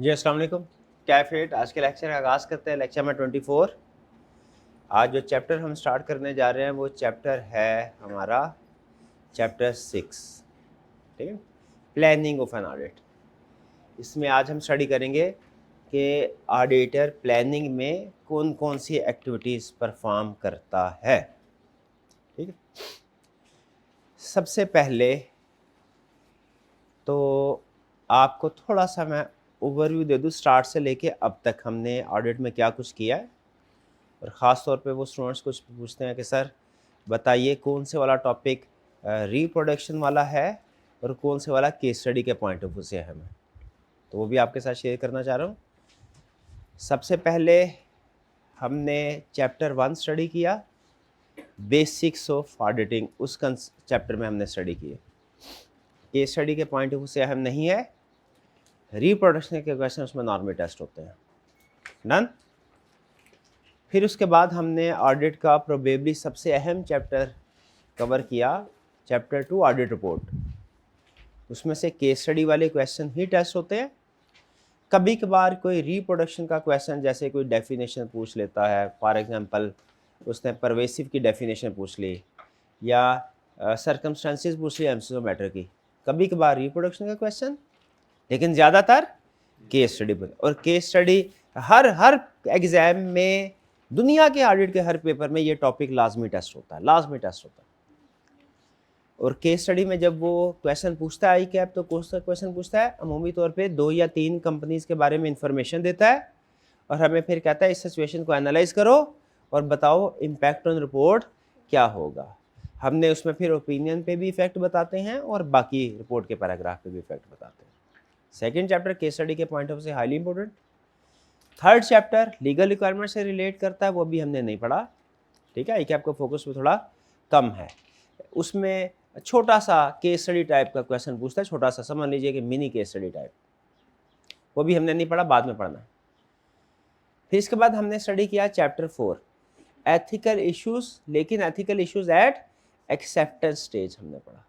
जी अस्सलाम वालेकुम। कैफेट आज के लेक्चर का आगाज़ करते हैं। लेक्चर में 24। आज जो चैप्टर हम स्टार्ट करने जा रहे हैं वो चैप्टर है हमारा चैप्टर 6, ठीक है, प्लानिंग ऑफ एन ऑडिट। इसमें आज हम स्टडी करेंगे कि ऑडिटर प्लानिंग में कौन कौन सी एक्टिविटीज़ परफॉर्म करता है। ठीक है, सबसे पहले तो आपको थोड़ा सा मैं ओवरव्यू दे दूँ स्टार्ट से लेके अब तक हमने ऑडिट में क्या कुछ किया है। और ख़ास तौर पे वो स्टूडेंट्स कुछ पूछते हैं कि सर बताइए कौन से वाला टॉपिक रिप्रोडक्शन वाला है और कौन से वाला केस स्टडी के पॉइंट ऑफ व्यू से है। मैं तो वो भी आपके साथ शेयर करना चाह रहा हूँ। सबसे पहले हमने चैप्टर 1 स्टडी किया, बेसिक्स ऑफ ऑडिटिंग। उस चैप्टर में हमने स्टडी किए। केस स्टडी के पॉइंट ऑफ व्यू से अहम नहीं है, रिप्रोडक्शन के क्वेश्चन उसमें नॉर्मल टेस्ट होते हैं। डन। फिर उसके बाद हमने ऑडिट का प्रोबेबली सबसे अहम चैप्टर कवर किया, चैप्टर 2 ऑडिट रिपोर्ट। उसमें से केस स्टडी वाले क्वेश्चन ही टेस्ट होते हैं। कभी कभार कोई रिप्रोडक्शन का क्वेश्चन जैसे कोई डेफिनेशन पूछ लेता है, फॉर एग्जांपल उसने परवेसिव की डेफिनेशन पूछ ली या सर्कमस्टेंसेस पूछ ली एमसीक्यू मैटर की। कभी कभार रिप्रोडक्शन का क्वेश्चन, लेकिन ज़्यादातर केस स्टडी पर। और केस स्टडी हर एग्ज़ाम में, दुनिया के ऑडिट के हर पेपर में ये टॉपिक लाजमी टेस्ट होता है, लाजमी टेस्ट होता है। और केस स्टडी में जब वो क्वेश्चन पूछता है आई कैप, तो कौन सा क्वेश्चन पूछता है? अमूमी तौर पे 2 या 3 कंपनीज के बारे में इंफॉर्मेशन देता है और हमें फिर कहता है इस सिचुएशन को एनालाइज करो और बताओ इम्पैक्ट ऑन रिपोर्ट क्या होगा। हमने उसमें फिर ओपिनियन पे भी इफेक्ट बताते हैं और बाकी रिपोर्ट के पैराग्राफ पे भी इफेक्ट बताते हैं। सेकेंड चैप्टर केस स्टडी के पॉइंट ऑफ व्यू से highly important. Third chapter legal requirement से रिलेट करता है, वो भी हमने नहीं पढ़ा। ठीक है, एक आपका फोकस पे थोड़ा कम है। उसमें छोटा सा केस स्टडी टाइप का क्वेश्चन पूछता है, छोटा सा, समझ लीजिए कि मिनी केस स्टडी टाइप, वो भी हमने नहीं पढ़ा, बाद में पढ़ना। फिर इसके बाद हमने स्टडी किया चैप्टर 4 एथिकल इश्यूज, लेकिन ethical issues at acceptance stage हमने पढ़ा।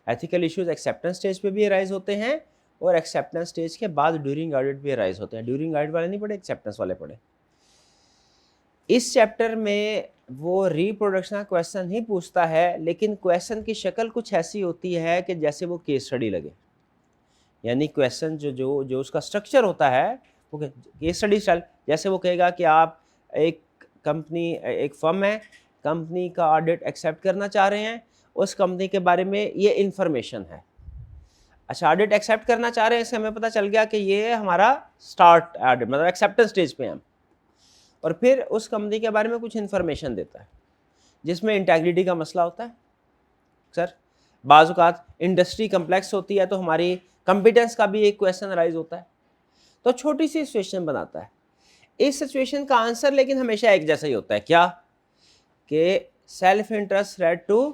एथिकल इश्यूज एक्सेप्टेंस स्टेज पे भी अराइज होते हैं और एक्सेप्टेंस स्टेज के बाद ड्यूरिंग ऑडिट भी अराइज होते हैं। ड्यूरिंग ऑडिट वाले नहीं पढ़े, एक्सेप्टेंस वाले पढ़े। इस चैप्टर में वो रिप्रोडक्शन का क्वेश्चन ही पूछता है, लेकिन क्वेश्चन की शक्ल कुछ ऐसी होती है कि जैसे वो केस स्टडी लगे। यानी क्वेश्चन जो जो जो उसका स्ट्रक्चर होता है वो केस स्टडी स्टाइल। जैसे वो कहेगा कि आप एक कंपनी, एक फर्म है, कंपनी का ऑडिट एक्सेप्ट करना चाह रहे हैं, उस कंपनी के बारे में ये इन्फॉर्मेशन है। अच्छा, ऑडिट एक्सेप्ट करना चाह रहे हैं, इससे हमें पता चल गया कि ये हमारा स्टार्ट ऑडिट, मतलब एक्सेप्टेंस स्टेज पे हम। और फिर उस कंपनी के बारे में कुछ इन्फॉर्मेशन देता है जिसमें इंटेग्रिटी का मसला होता है। सर बाज़ औक़ात इंडस्ट्री कम्प्लेक्स होती है तो हमारी कॉम्पिटेंस का भी एक क्वेश्चन राइज होता है, तो छोटी सी सिचुएशन बनाता है। इस सिचुएशन का आंसर लेकिन हमेशा एक जैसा ही होता है, क्या? कि self interest threat to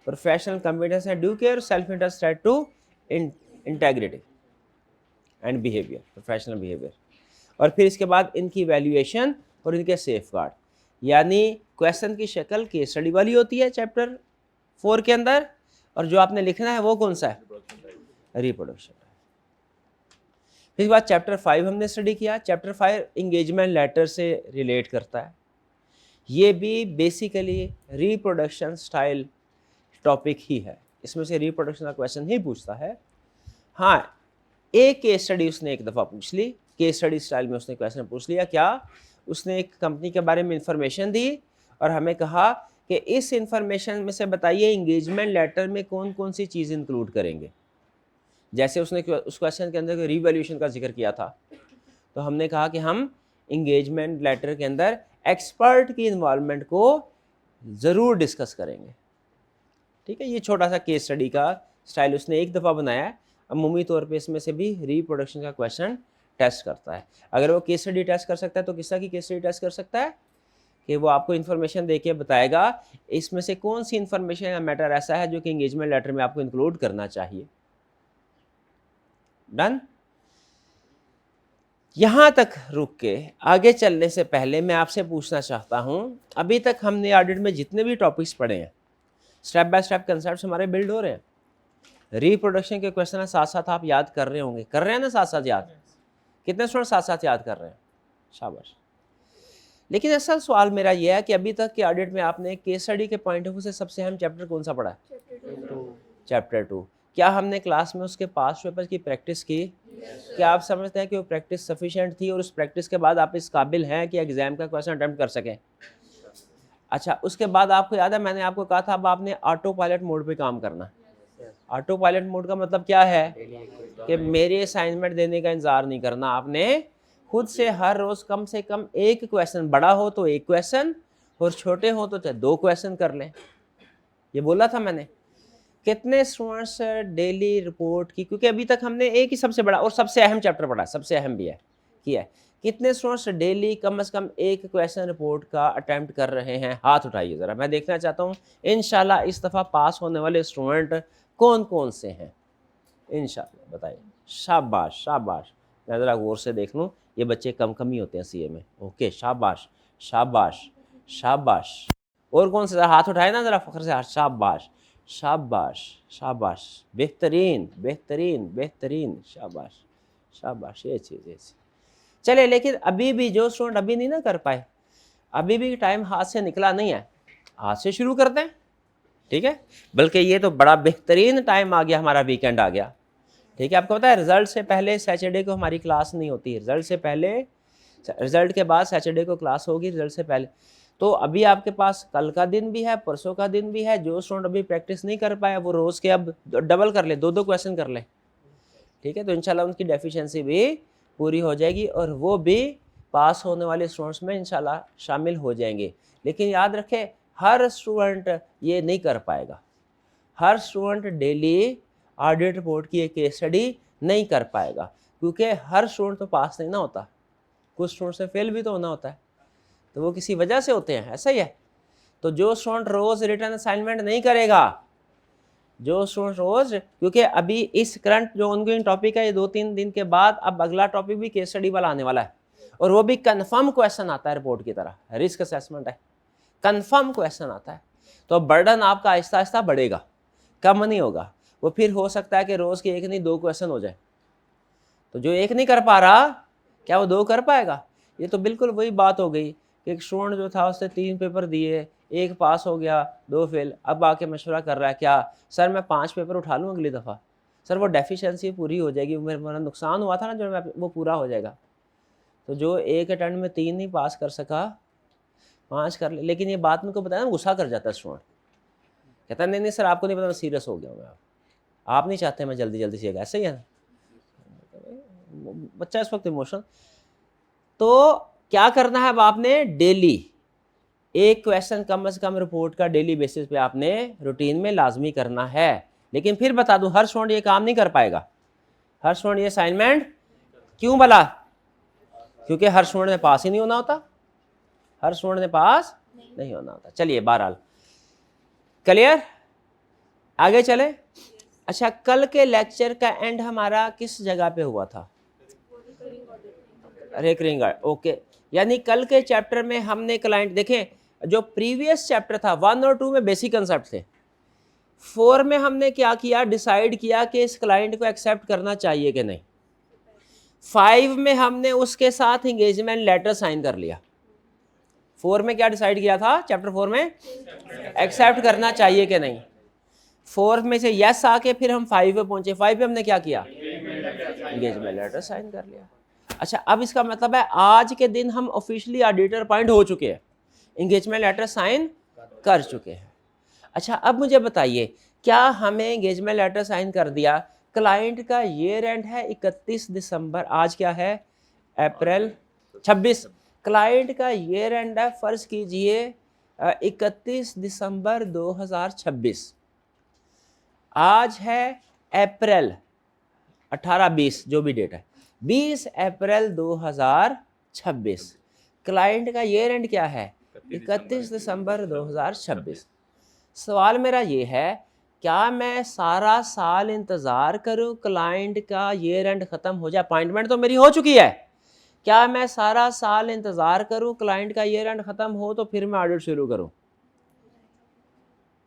professional competence and due care, self interest threat to integrity and behaviour, professional behaviour. और फिर इसके बाद इनकी वैल्यूएशन और इनके सेफ गार्ड। यानी क्वेश्चन की शक्ल केस स्टडी वाली होती है चैप्टर 4 के अंदर, और जो आपने लिखना है वो कौन सा है? रिप्रोडक्शन। फिर इसके बाद चैप्टर 5 हमने स्टडी किया। चैप्टर 5 इंगेजमेंट लेटर से रिलेट करता है। ये भी बेसिकली रिप्रोडक्शन स्टाइल टॉपिक ही है, इसमें से रिप्रोडक्शन का क्वेश्चन ही पूछता है। हाँ, एक केस स्टडी उसने एक दफ़ा पूछ ली, केस स्टडी स्टाइल में उसने क्वेश्चन पूछ लिया। क्या? उसने एक कंपनी के बारे में इंफॉर्मेशन दी और हमें कहा कि इस इंफॉर्मेशन में से बताइए इंगेजमेंट लेटर में कौन कौन सी चीज़ इंक्लूड करेंगे। जैसे उसने उस क्वेश्चन के अंदर रिवैल्यूएशन का जिक्र किया था, तो हमने कहा कि हम इंगेजमेंट लेटर के अंदर एक्सपर्ट की इन्वॉल्वमेंट को ज़रूर डिस्कस करेंगे। ठीक है, ये छोटा सा केस स्टडी का स्टाइल उसने एक दफ़ा बनाया है। अमूमी तौर पे इसमें से भी रिप्रोडक्शन का क्वेश्चन टेस्ट करता है। अगर वो केस स्टडी टेस्ट कर सकता है तो किस तरह की केस स्टडी टेस्ट कर सकता है? कि वो आपको इन्फॉर्मेशन देके बताएगा इसमें से कौन सी इन्फॉर्मेशन या मैटर ऐसा है जो कि एंगेजमेंट लेटर में आपको इंक्लूड करना चाहिए। डन। यहाँ तक रुक के आगे चलने से पहले मैं आपसे पूछना चाहता हूँ, अभी तक हमने ऑडिट में जितने भी टॉपिक्स पढ़े हैं, स्टेप बाय स्टेप कंसेप्ट हमारे बिल्ड हो रहे हैं। रिप्रोडक्शन के क्वेश्चन साथ साथ आप याद कर रहे होंगे, कर रहे हैं ना साथ साथ याद? कितने स्टूडेंट साथ साथ याद कर रहे हैं? शाबाश। लेकिन असल सवाल मेरा यह है कि अभी तक के ऑडिट में आपने केस स्टडी के पॉइंट ऑफ व्यू से सबसे अहम चैप्टर कौन सा पढ़ा है? चैप्टर 2। क्या हमने क्लास में उसके पास पेपर की प्रैक्टिस की? क्या आप समझते हैं कि वो प्रैक्टिस सफिशिएंट थी और उस प्रैक्टिस के बाद आप इस काबिल हैं कि एग्जाम का क्वेश्चन अटेम्प्ट कर सकें? अच्छा, उसके बाद आपको याद है मैंने आपको कहा था अब आपने ऑटो पायलट मोड पे काम करना। ऑटो पायलट मोड का मतलब क्या है कि मेरे असाइनमेंट देने का इंतजार नहीं करना, आपने खुद से हर रोज कम से कम एक क्वेश्चन, बड़ा हो तो एक क्वेश्चन और छोटे हो तो चाहे 2 क्वेश्चन कर लें। ये बोला था मैंने। कितने स्टूडेंट्स डेली रिपोर्ट की, क्योंकि अभी तक हमने एक ही सबसे बड़ा और सबसे अहम चैप्टर पढ़ा, सबसे अहम भी है किया है। कितने स्टूडेंट्स डेली कम से कम एक क्वेश्चन रिपोर्ट का अटेम्प्ट कर रहे हैं? हाथ उठाइए ज़रा, मैं देखना चाहता हूँ इंशाल्लाह इस दफ़ा पास होने वाले स्टूडेंट कौन कौन से हैं इंशाल्लाह, बताइए। शाबाश शाबाश, मैं ज़रा गौर से देख लूँ, ये बच्चे कम ही होते हैं सीए में। ओके, शाबाश शाबाश शाबाश। और कौन से? हाथ उठाए ना ज़रा फख्र से, हाथ। शाबाश शाबाश शाबाश, बेहतरीन बेहतरीन बेहतरीन, शाबाश शाबाश, ये चीज़ चले। लेकिन अभी भी जो स्टूडेंट अभी नहीं ना कर पाए, अभी भी टाइम हाथ से निकला नहीं है, हाथ से शुरू करते हैं, ठीक है? बल्कि ये तो बड़ा बेहतरीन टाइम आ गया, हमारा वीकेंड आ गया, ठीक है? आपको पता है रिजल्ट से पहले सैटरडे को हमारी क्लास नहीं होती है, रिजल्ट से पहले, रिजल्ट के बाद सैटरडे को क्लास होगी, रिजल्ट से पहले। तो अभी आपके पास कल का दिन भी है, परसों का दिन भी है। जो स्टूडेंट अभी प्रैक्टिस नहीं कर पाया वो रोज़ के अब डबल कर ले, 2-2 क्वेश्चन कर ले, ठीक है? तो इंशाल्लाह उनकी डेफिशिएंसी भी पूरी हो जाएगी और वो भी पास होने वाले स्टूडेंट्स में इंशाल्लाह शामिल हो जाएंगे। लेकिन याद रखें, हर स्टूडेंट ये नहीं कर पाएगा, हर स्टूडेंट डेली ऑडिट रिपोर्ट की एक केस स्टडी नहीं कर पाएगा, क्योंकि हर स्टूडेंट तो पास नहीं ना होता, कुछ स्टूडेंट से फेल भी तो होना होता है, तो वो किसी वजह से होते हैं, ऐसा ही है। तो जो स्टूडेंट रोज़ रिटर्न असाइनमेंट नहीं करेगा, जो स्टूडेंट रोज़, क्योंकि अभी इस करंट जो ऑनगोइंग टॉपिक है, ये 2-3 दिन के बाद अब अगला टॉपिक भी केस स्टडी वाला आने वाला है, और वो भी कन्फर्म क्वेश्चन आता है रिपोर्ट की तरह, रिस्क असेसमेंट है, कन्फर्म क्वेश्चन आता है। तो बर्डन आपका आहिस्ता आहिस्ता बढ़ेगा, कम नहीं होगा। वो फिर हो सकता है कि रोज़ के 1 नहीं 2 क्वेश्चन हो जाए। तो जो 1 नहीं कर पा रहा, क्या वो 2 कर पाएगा? ये तो बिल्कुल वही बात हो गई कि एक स्टूडेंट जो था उसने 3 पेपर दिए, 1 पास हो गया, 2 फेल। अब आके मशवरा कर रहा है, क्या सर मैं 5 पेपर उठा लूँ अगली दफ़ा? सर वो डेफिशिएंसी पूरी हो जाएगी, मेरा नुकसान हुआ था ना जो, वो पूरा हो जाएगा। तो जो 1 अटेम्प्ट में 3 नहीं पास कर सका, 5 कर ले। लेकिन ये बात उनको बताया ना, गुस्सा कर जाता है स्टूडेंट, कहता है नहीं नहीं सर आपको नहीं पता, मैं सीरियस हो गया हूँ, आप नहीं चाहते मैं जल्दी जल्दी सीखेगा, ऐसे ही है ना बच्चा इस वक्त इमोशन। तो क्या करना है अब आपने? डेली एक क्वेश्चन कम से कम रिपोर्ट का डेली बेसिस पे आपने रूटीन में लाजमी करना है। लेकिन फिर बता दूं, हर स्टूडेंट ये काम नहीं कर पाएगा, हर स्टूडेंट ये असाइनमेंट, क्यों भला? क्योंकि हर स्टूडेंट ने पास ही नहीं होना होता, हर स्टूडेंट ने पास नहीं होना होता। चलिए बहरहाल क्लियर, आगे चले। अच्छा, कल के लेक्चर का एंड हमारा किस जगह पे हुआ था? Recurring, okay. यानी कल के चैप्टर में हमने क्लाइंट, देखें जो प्रीवियस चैप्टर था 1 और 2 में बेसिक कंसेप्ट थे, 4 में हमने क्या किया? डिसाइड किया कि इस क्लाइंट को एक्सेप्ट करना चाहिए कि नहीं। 5 में हमने उसके साथ इंगेजमेंट लेटर साइन कर लिया। 4 में क्या डिसाइड किया था? चैप्टर 4 में एक्सेप्ट करना चाहिए कि नहीं। 4 में से यस आके फिर हम 5 पे पहुंचे, 5 पे हमने क्या किया? इंगेजमेंट लेटर साइन कर लिया। अच्छा, अब इसका मतलब है आज के दिन हम ऑफिशियली ऑडिटर अपॉइंट हो चुके हैं, इंगेजमेंट लेटर साइन कर चुके हैं। अच्छा, अब मुझे बताइए, क्या हमें इंगेजमेंट लेटर साइन कर दिया, क्लाइंट का ईयर एंड है 31 दिसंबर, आज क्या है? अप्रैल 26। क्लाइंट का ईयर एंड है, फर्ज कीजिए 31 दिसंबर 2026, आज है अप्रैल 18-20 जो भी डेट है, 20 अप्रैल 2026। क्लाइंट का ईयर एंड क्या है? 31 दिसंबर 2026। सवाल मेरा ये है, क्या मैं सारा साल इंतज़ार करूं क्लाइंट का ईयर एंड ख़त्म हो जाए? अपॉइंटमेंट तो मेरी हो चुकी है, क्या मैं सारा साल इंतज़ार करूं क्लाइंट का ईयर एंड ख़त्म हो तो फिर मैं ऑडिट शुरू करूं?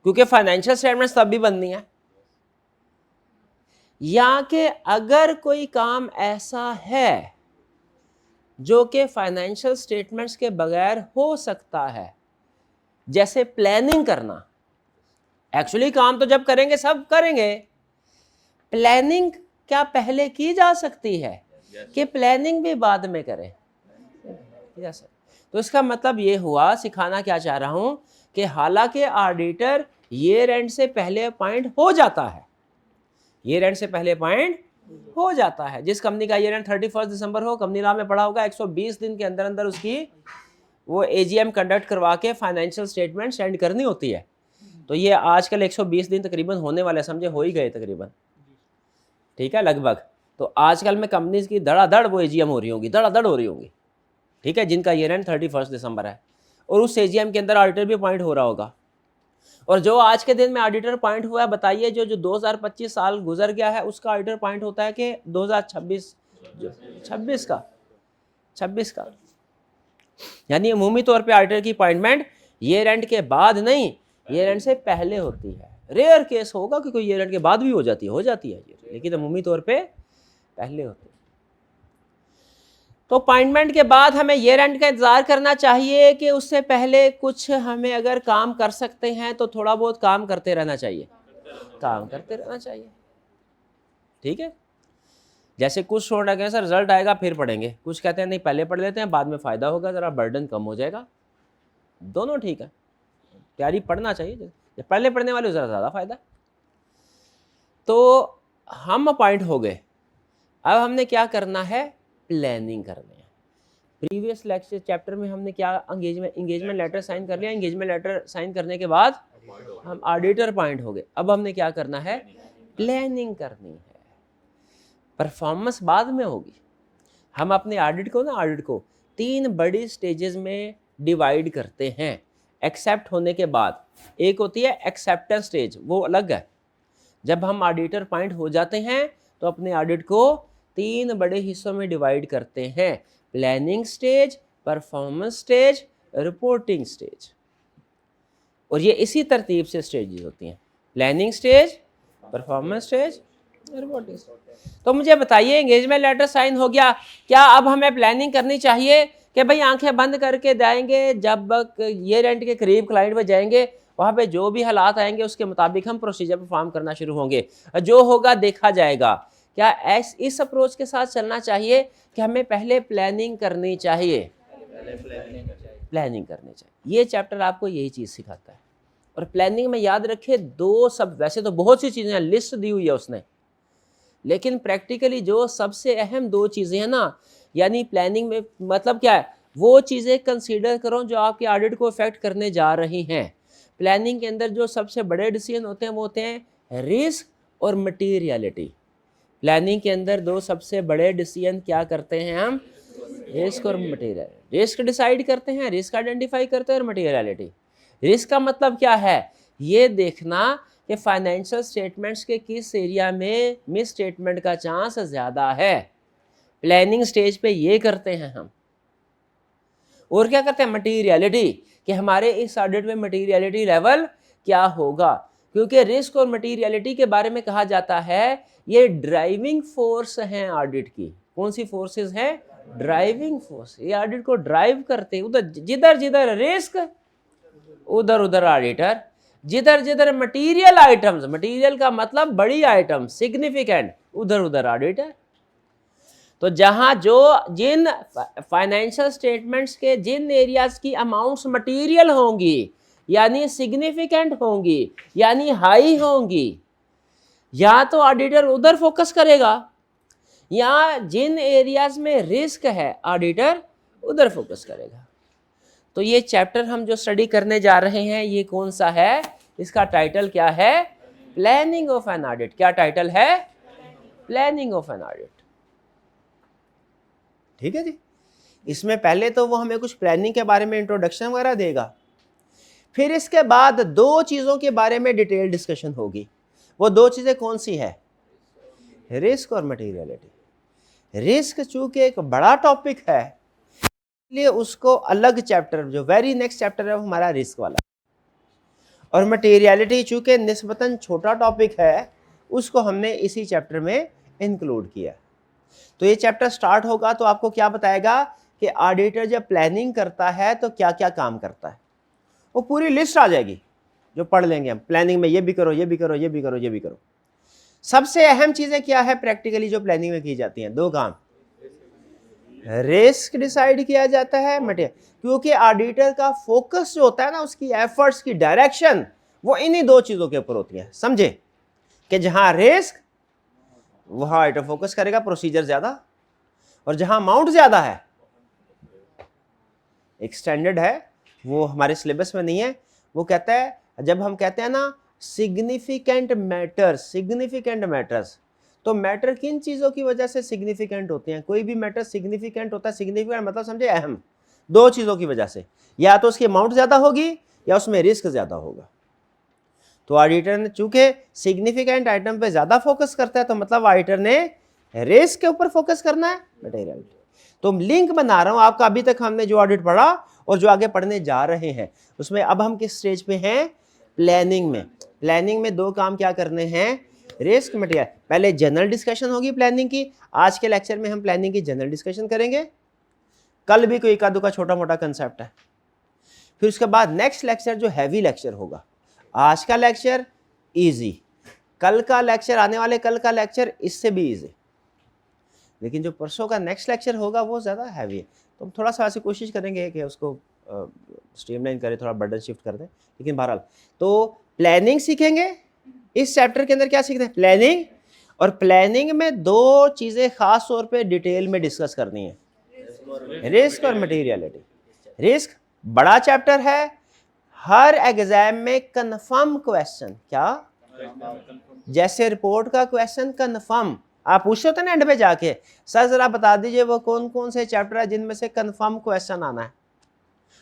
क्योंकि फाइनेंशियल स्टेटमेंट्स तब भी बननी है। या कि अगर कोई काम ऐसा है जो कि फाइनेंशियल स्टेटमेंट्स के बगैर हो सकता है, जैसे प्लानिंग करना। एक्चुअली काम तो जब करेंगे सब करेंगे, प्लानिंग क्या पहले की जा सकती है कि प्लानिंग भी बाद में करें? यस। तो इसका मतलब ये हुआ, सिखाना क्या चाह रहा हूं कि हालांकि ऑडिटर ईयर एंड से पहले अपॉइंट हो जाता है, ईयर एंड से पहले अपॉइंट हो जाता है। जिस कंपनी का ईयर एंड 31 दिसंबर हो, कंपनी लॉ में पढ़ा होगा 120 दिन के अंदर अंदर उसकी वो एजीएम कंडक्ट करवा के फाइनेंशियल स्टेटमेंट सेंड करनी होती है। तो ये आजकल 120 दिन तकरीबन होने वाले, समझे हो ही गए तकरीबन, ठीक है, लगभग। तो आजकल में कंपनीज की धड़ाधड़ वो एजीएम हो रही होंगी, धड़ाधड़ हो रही होंगी, ठीक है, जिनका ईयर एंड 31 दिसंबर है, और उस एजीएम के अंदर ऑडिटर भी अपॉइंट हो रहा होगा। और जो आज के दिन में ऑडिटर पॉइंट हुआ है, बताइए जो 2025 साल गुजर गया है उसका ऑडिटर पॉइंट होता है कि 2026 का, यानी अमूमी तौर पे ऑडिटर की अपॉइंटमेंट ईयर एंड के बाद नहीं, ईयर एंड से पहले होती है। रेयर केस होगा कि कोई ईयर एंड के बाद भी हो जाती है, लेकिन अमूमी तौर पे पहले होती है। तो अपॉइंटमेंट के बाद हमें ईयर एंड का इंतजार करना चाहिए कि उससे पहले कुछ हमें अगर काम कर सकते हैं तो थोड़ा बहुत काम करते रहना चाहिए, ठीक है। जैसे कुछ स्टूडेंट कहते हैं सर रिजल्ट आएगा फिर पढ़ेंगे, कुछ कहते हैं नहीं पहले पढ़ लेते हैं बाद में फ़ायदा होगा, ज़रा बर्डन कम हो जाएगा। दोनों ठीक है, तैयारी पढ़ना चाहिए, जब पहले पढ़ने वाले ज़रा ज़्यादा फ़ायदा। तो हम अपॉइंट हो गए, अब हमने क्या करना है, प्लानिंग करनी है। प्रीवियस लेक्चर चैप्टर में हमने क्या एंगेजमेंट लेटर साइन कर लिया, एंगेजमेंट लेटर साइन करने के बाद हम ऑडिटर अपॉइंट हो गए। अब हमने क्या करना है, प्लानिंग करनी है। परफॉर्मेंस बाद में होगी। हम अपने ऑडिट को 3 बड़ी स्टेजेस में डिवाइड करते हैं एक्सेप्ट होने के बाद। एक होती है एक्सेप्टेंस स्टेज, वो अलग है। जब हम ऑडिटर अपॉइंट हो जाते हैं तो अपने ऑडिट को 3 बड़े हिस्सों में डिवाइड करते हैं, planning stage, performance stage, reporting stage. और ये इसी तरतीब से स्टेजेस होती हैं, planning stage, performance stage, reporting stage. तो मुझे बताइए, एंगेजमेंट लेटर साइन हो गया, क्या अब हमें प्लानिंग करनी चाहिए कि भाई आंखें बंद करके जाएंगे, जब ईयर एंड के करीब क्लाइंट पे जाएंगे वहाँ पे जो भी हालात आएंगे उसके मुताबिक हम प्रोसीजर परफॉर्म करना शुरू होंगे, जो होगा देखा जाएगा? क्या इस अप्रोच के साथ चलना चाहिए कि हमें पहले प्लानिंग करनी चाहिए? प्लानिंग करनी चाहिए। ये चैप्टर आपको यही चीज़ सिखाता है। और प्लानिंग में याद रखे 2 सब, वैसे तो बहुत सी चीज़ें लिस्ट दी हुई है उसने, लेकिन प्रैक्टिकली जो सबसे अहम 2 चीज़ें हैं ना, यानी प्लानिंग में मतलब क्या है, वो चीज़ें कंसीडर करो जो आपके ऑडिट को इफेक्ट करने जा रही हैं। प्लानिंग के अंदर जो सबसे बड़े डिसीजन होते हैं वो होते हैं रिस्क और मटीरियलिटी। प्लानिंग के अंदर 2 सबसे बड़े डिसीजन क्या करते हैं हम, रिस्क और मटीरियल। रिस्क डिसाइड करते हैं, रिस्क आइडेंटिफाई करते हैं, और मटीरियलिटी। रिस्क का मतलब क्या है, ये देखना कि फाइनेंशियल स्टेटमेंट्स के किस एरिया में मिस स्टेटमेंट का चांस ज़्यादा है। प्लानिंग स्टेज पे ये करते हैं हम। और क्या करते हैं, मटीरियलिटी, कि हमारे इस ऑडिट में मटीरियलिटी लेवल क्या होगा। क्योंकि रिस्क और मटीरियलिटी के बारे में कहा जाता है ये ड्राइविंग फोर्स हैं ऑडिट की। कौन सी फोर्सेस हैं, ड्राइविंग फोर्स। ये ऑडिट को ड्राइव करते हैं। उधर जिधर जिधर रिस्क उधर उधर ऑडिटर, जिधर जिधर मटीरियल आइटम्स, मटीरियल का मतलब बड़ी आइटम सिग्निफिकेंट, उधर उधर ऑडिटर। तो जहां जो जिन फाइनेंशियल स्टेटमेंट्स के जिन एरियाज की अमाउंट्स मटीरियल होंगी, यानी सिग्निफिकेंट होंगी, यानी हाई होंगी, या तो ऑडिटर उधर फोकस करेगा, या जिन एरियाज में रिस्क है ऑडिटर उधर फोकस करेगा। तो ये चैप्टर हम जो स्टडी करने जा रहे हैं ये कौन सा है, इसका टाइटल क्या है, प्लानिंग ऑफ एन ऑडिट। क्या टाइटल है, प्लानिंग ऑफ एन ऑडिट। ठीक है जी। इसमें पहले तो वो हमें कुछ प्लानिंग के बारे में इंट्रोडक्शन वगैरह देगा, फिर इसके बाद 2 चीज़ों के बारे में डिटेल डिस्कशन होगी। वो 2 चीज़ें कौन सी है, रिस्क और मटीरियलिटी। रिस्क चूंकि एक बड़ा टॉपिक है इसलिए उसको अलग चैप्टर, जो वेरी नेक्स्ट चैप्टर है वो हमारा रिस्क वाला, और मटीरियलिटी चूंकि निस्बतन छोटा टॉपिक है उसको हमने इसी चैप्टर में इंक्लूड किया। तो ये चैप्टर स्टार्ट होगा तो आपको क्या बताएगा कि ऑडिटर जब प्लानिंग करता है तो क्या क्या काम करता है, वो पूरी लिस्ट आ जाएगी जो पढ़ लेंगे हम। प्लानिंग में ये भी करो, ये भी करो, ये भी करो, ये भी करो। सबसे अहम चीजें क्या है प्रैक्टिकली जो प्लानिंग में की जाती हैं? 2 काम। रिस्क डिसाइड किया जाता है मटेरियल, क्योंकि ऑडिटर का फोकस जो होता है ना, उसकी एफर्ट्स की डायरेक्शन वो इन्हीं 2 चीजों के ऊपर होती है। समझे कि जहां रिस्क वहां ऑडिटर फोकस करेगा, प्रोसीजर ज्यादा, और जहां अमाउंट ज्यादा है, एक स्टैंडर्ड है वो हमारे सिलेबस में नहीं है, वो कहता है जब हम कहते हैं ना सिग्निफिकेंट मैटर्स, तो मैटर किन चीजों की वजह से सिग्निफिकेंट होते हैं? कोई भी मैटर सिग्निफिकेंट होता है, सिग्निफिकेंट मतलब समझे अहम, 2 चीजों की वजह से, या तो उसकी अमाउंट ज्यादा होगी या उसमें रिस्क ज्यादा होगा। तो ऑडिटर ने चूंकि सिग्निफिकेंट आइटम पे ज्यादा फोकस करता है, तो मतलब ऑडिटर ने रिस्क के ऊपर फोकस करना है, मटेरियलिटी। तो लिंक बना रहा हूं आपका, अभी तक हमने जो ऑडिट पढ़ा और जो आगे पढ़ने जा रहे हैं उसमें अब हम किस स्टेज पे हैं? प्लानिंग में। प्लानिंग में 2 काम क्या करने हैं? Risk, material. पहले जनरल डिस्कशन होगी प्लानिंग की, आज के लेक्चर में हम प्लानिंग की जनरल डिस्कशन करेंगे, कल भी कोई एकादू का छोटा मोटा कंसेप्ट है। फिर उसके बाद नेक्स्ट लेक्चर जो हैवी लेक्चर होगा, आज का लेक्चर इजी, कल का लेक्चर, आने वाले कल का लेक्चर इससे भी इजी, लेकिन जो परसों का नेक्स्ट लेक्चर होगा वो ज़्यादा हैवी है। तो हम थोड़ा सा ऐसी कोशिश करेंगे कि उसको स्ट्रीमलाइन करें, थोड़ा बर्डन शिफ्ट कर दें। लेकिन बहरहाल तो प्लानिंग सीखेंगे। इस चैप्टर के अंदर क्या सीखते हैं? प्लानिंग। और प्लानिंग में 2 चीज़ें खास तौर पे डिटेल में डिस्कस करनी है, रिस्क और मटेरियलिटी। रिस्क बड़ा चैप्टर है, हर एग्जाम में कन्फर्म क्वेश्चन, क्या जैसे रिपोर्ट का क्वेश्चन कन्फर्म आप पूछते होते ना एंड पे जाके, सर जरा बता दीजिए वो कौन कौन से चैप्टर है जिनमें से कन्फर्म क्वेश्चन आना है।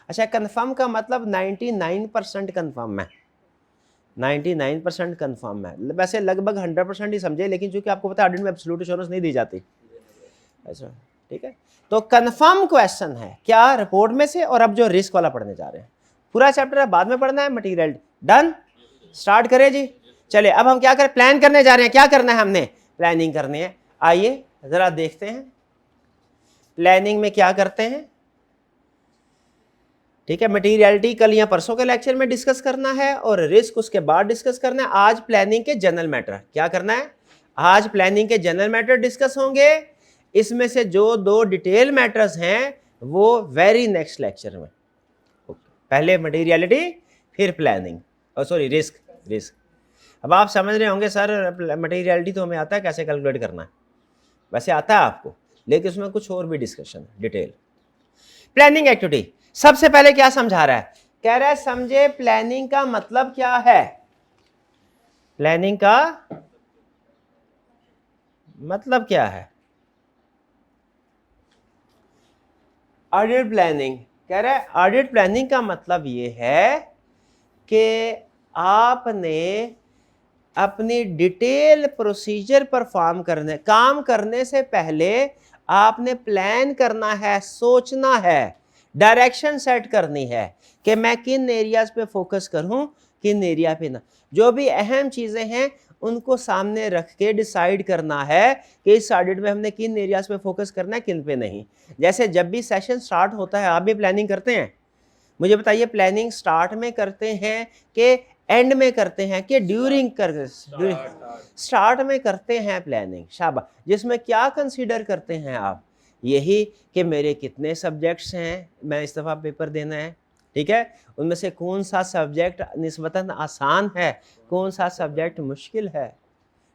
अच्छा, कन्फर्म का मतलब 99% कन्फर्म है, 99% कन्फर्म है। वैसे लगभग 100% ही समझे, लेकिन चूंकि आपको पता है ऑडिट में एब्सोल्यूट एश्योरेंस नहीं दी जाती। अच्छा, ठीक है। तो कन्फर्म क्वेश्चन है क्या रिपोर्ट में से, और अब जो रिस्क वाला पढ़ने जा रहे हैं, पूरा चैप्टर है बाद में पढ़ना है। मटीरियल डन, स्टार्ट करें जी। चलिए अब हम क्या करें? प्लान करने जा रहे हैं। क्या करना है? हमने प्लानिंग करनी है। आइए जरा देखते हैं प्लानिंग में क्या करते हैं। ठीक है, मटीरियलिटी कल या परसों के लेक्चर में डिस्कस करना है और रिस्क उसके बाद डिस्कस करना है। आज प्लानिंग के जनरल मैटर क्या करना है? आज प्लानिंग के जनरल मैटर डिस्कस होंगे। इसमें से जो 2 डिटेल मैटर्स हैं वो वेरी नेक्स्ट लेक्चर में। पहले मटीरियलिटी फिर प्लानिंग, और सॉरी रिस्क। अब आप समझ रहे होंगे सर मटीरियलिटी तो हमें आता है कैसे कैलकुलेट करना है, वैसे आता है आपको, लेकिन उसमें कुछ और भी डिस्कशन है डिटेल। प्लानिंग एक्टिविटी सबसे पहले क्या समझा रहा है? कह रहा है समझे प्लानिंग का मतलब क्या है। प्लानिंग का मतलब क्या है? ऑडिट प्लानिंग कह रहा है ऑडिट प्लानिंग का मतलब ये है कि आपने अपनी डिटेल प्रोसीजर परफॉर्म काम करने से पहले आपने प्लान करना है, सोचना है, डायरेक्शन सेट करनी है कि मैं किन एरियाज पे फोकस करूं, किन एरिया पे ना। जो भी अहम चीज़ें हैं उनको सामने रख के डिसाइड करना है कि इस ऑडिट में हमने किन एरियाज पे फोकस करना है, किन पे नहीं। जैसे जब भी सेशन स्टार्ट होता है आप भी प्लानिंग करते हैं? मुझे बताइए प्लानिंग स्टार्ट में करते हैं कि एंड में करते हैं कि ड्यूरिंग स्टार्ट में करते हैं प्लानिंग। शाबाश। जिसमें क्या कंसीडर करते हैं आप? यही कि मेरे कितने सब्जेक्ट्स हैं, मैं इस दफ़ा पेपर देना है, ठीक है, उनमें से कौन सा सब्जेक्ट निस्बतन आसान है, कौन सा सब्जेक्ट मुश्किल है,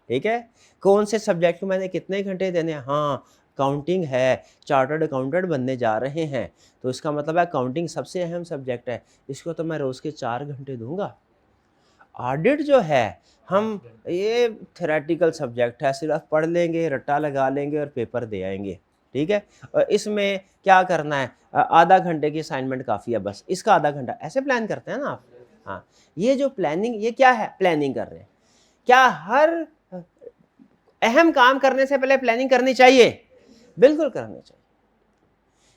ठीक है, कौन से सब्जेक्ट को मैंने कितने घंटे देने हैं। हाँ, काउंटिंग है, चार्टर्ड अकाउंटेंट बनने जा रहे हैं तो इसका मतलब है काउंटिंग सबसे अहम सब्जेक्ट है, इसको तो मैं रोज़ के 4 घंटे दूंगा। ऑडिट जो है हम ये थ्योरेटिकल सब्जेक्ट है, सिर्फ पढ़ लेंगे, रट्टा लगा लेंगे और पेपर दे आएंगे, ठीक है। और इसमें क्या करना है, आधा घंटे की असाइनमेंट काफ़ी है, बस इसका आधा घंटा, ऐसे प्लान करते हैं ना आप। हाँ, ये जो प्लानिंग, ये क्या है? प्लानिंग कर रहे हैं। क्या हर अहम काम करने से पहले प्लानिंग करनी चाहिए? बिल्कुल करनी चाहिए।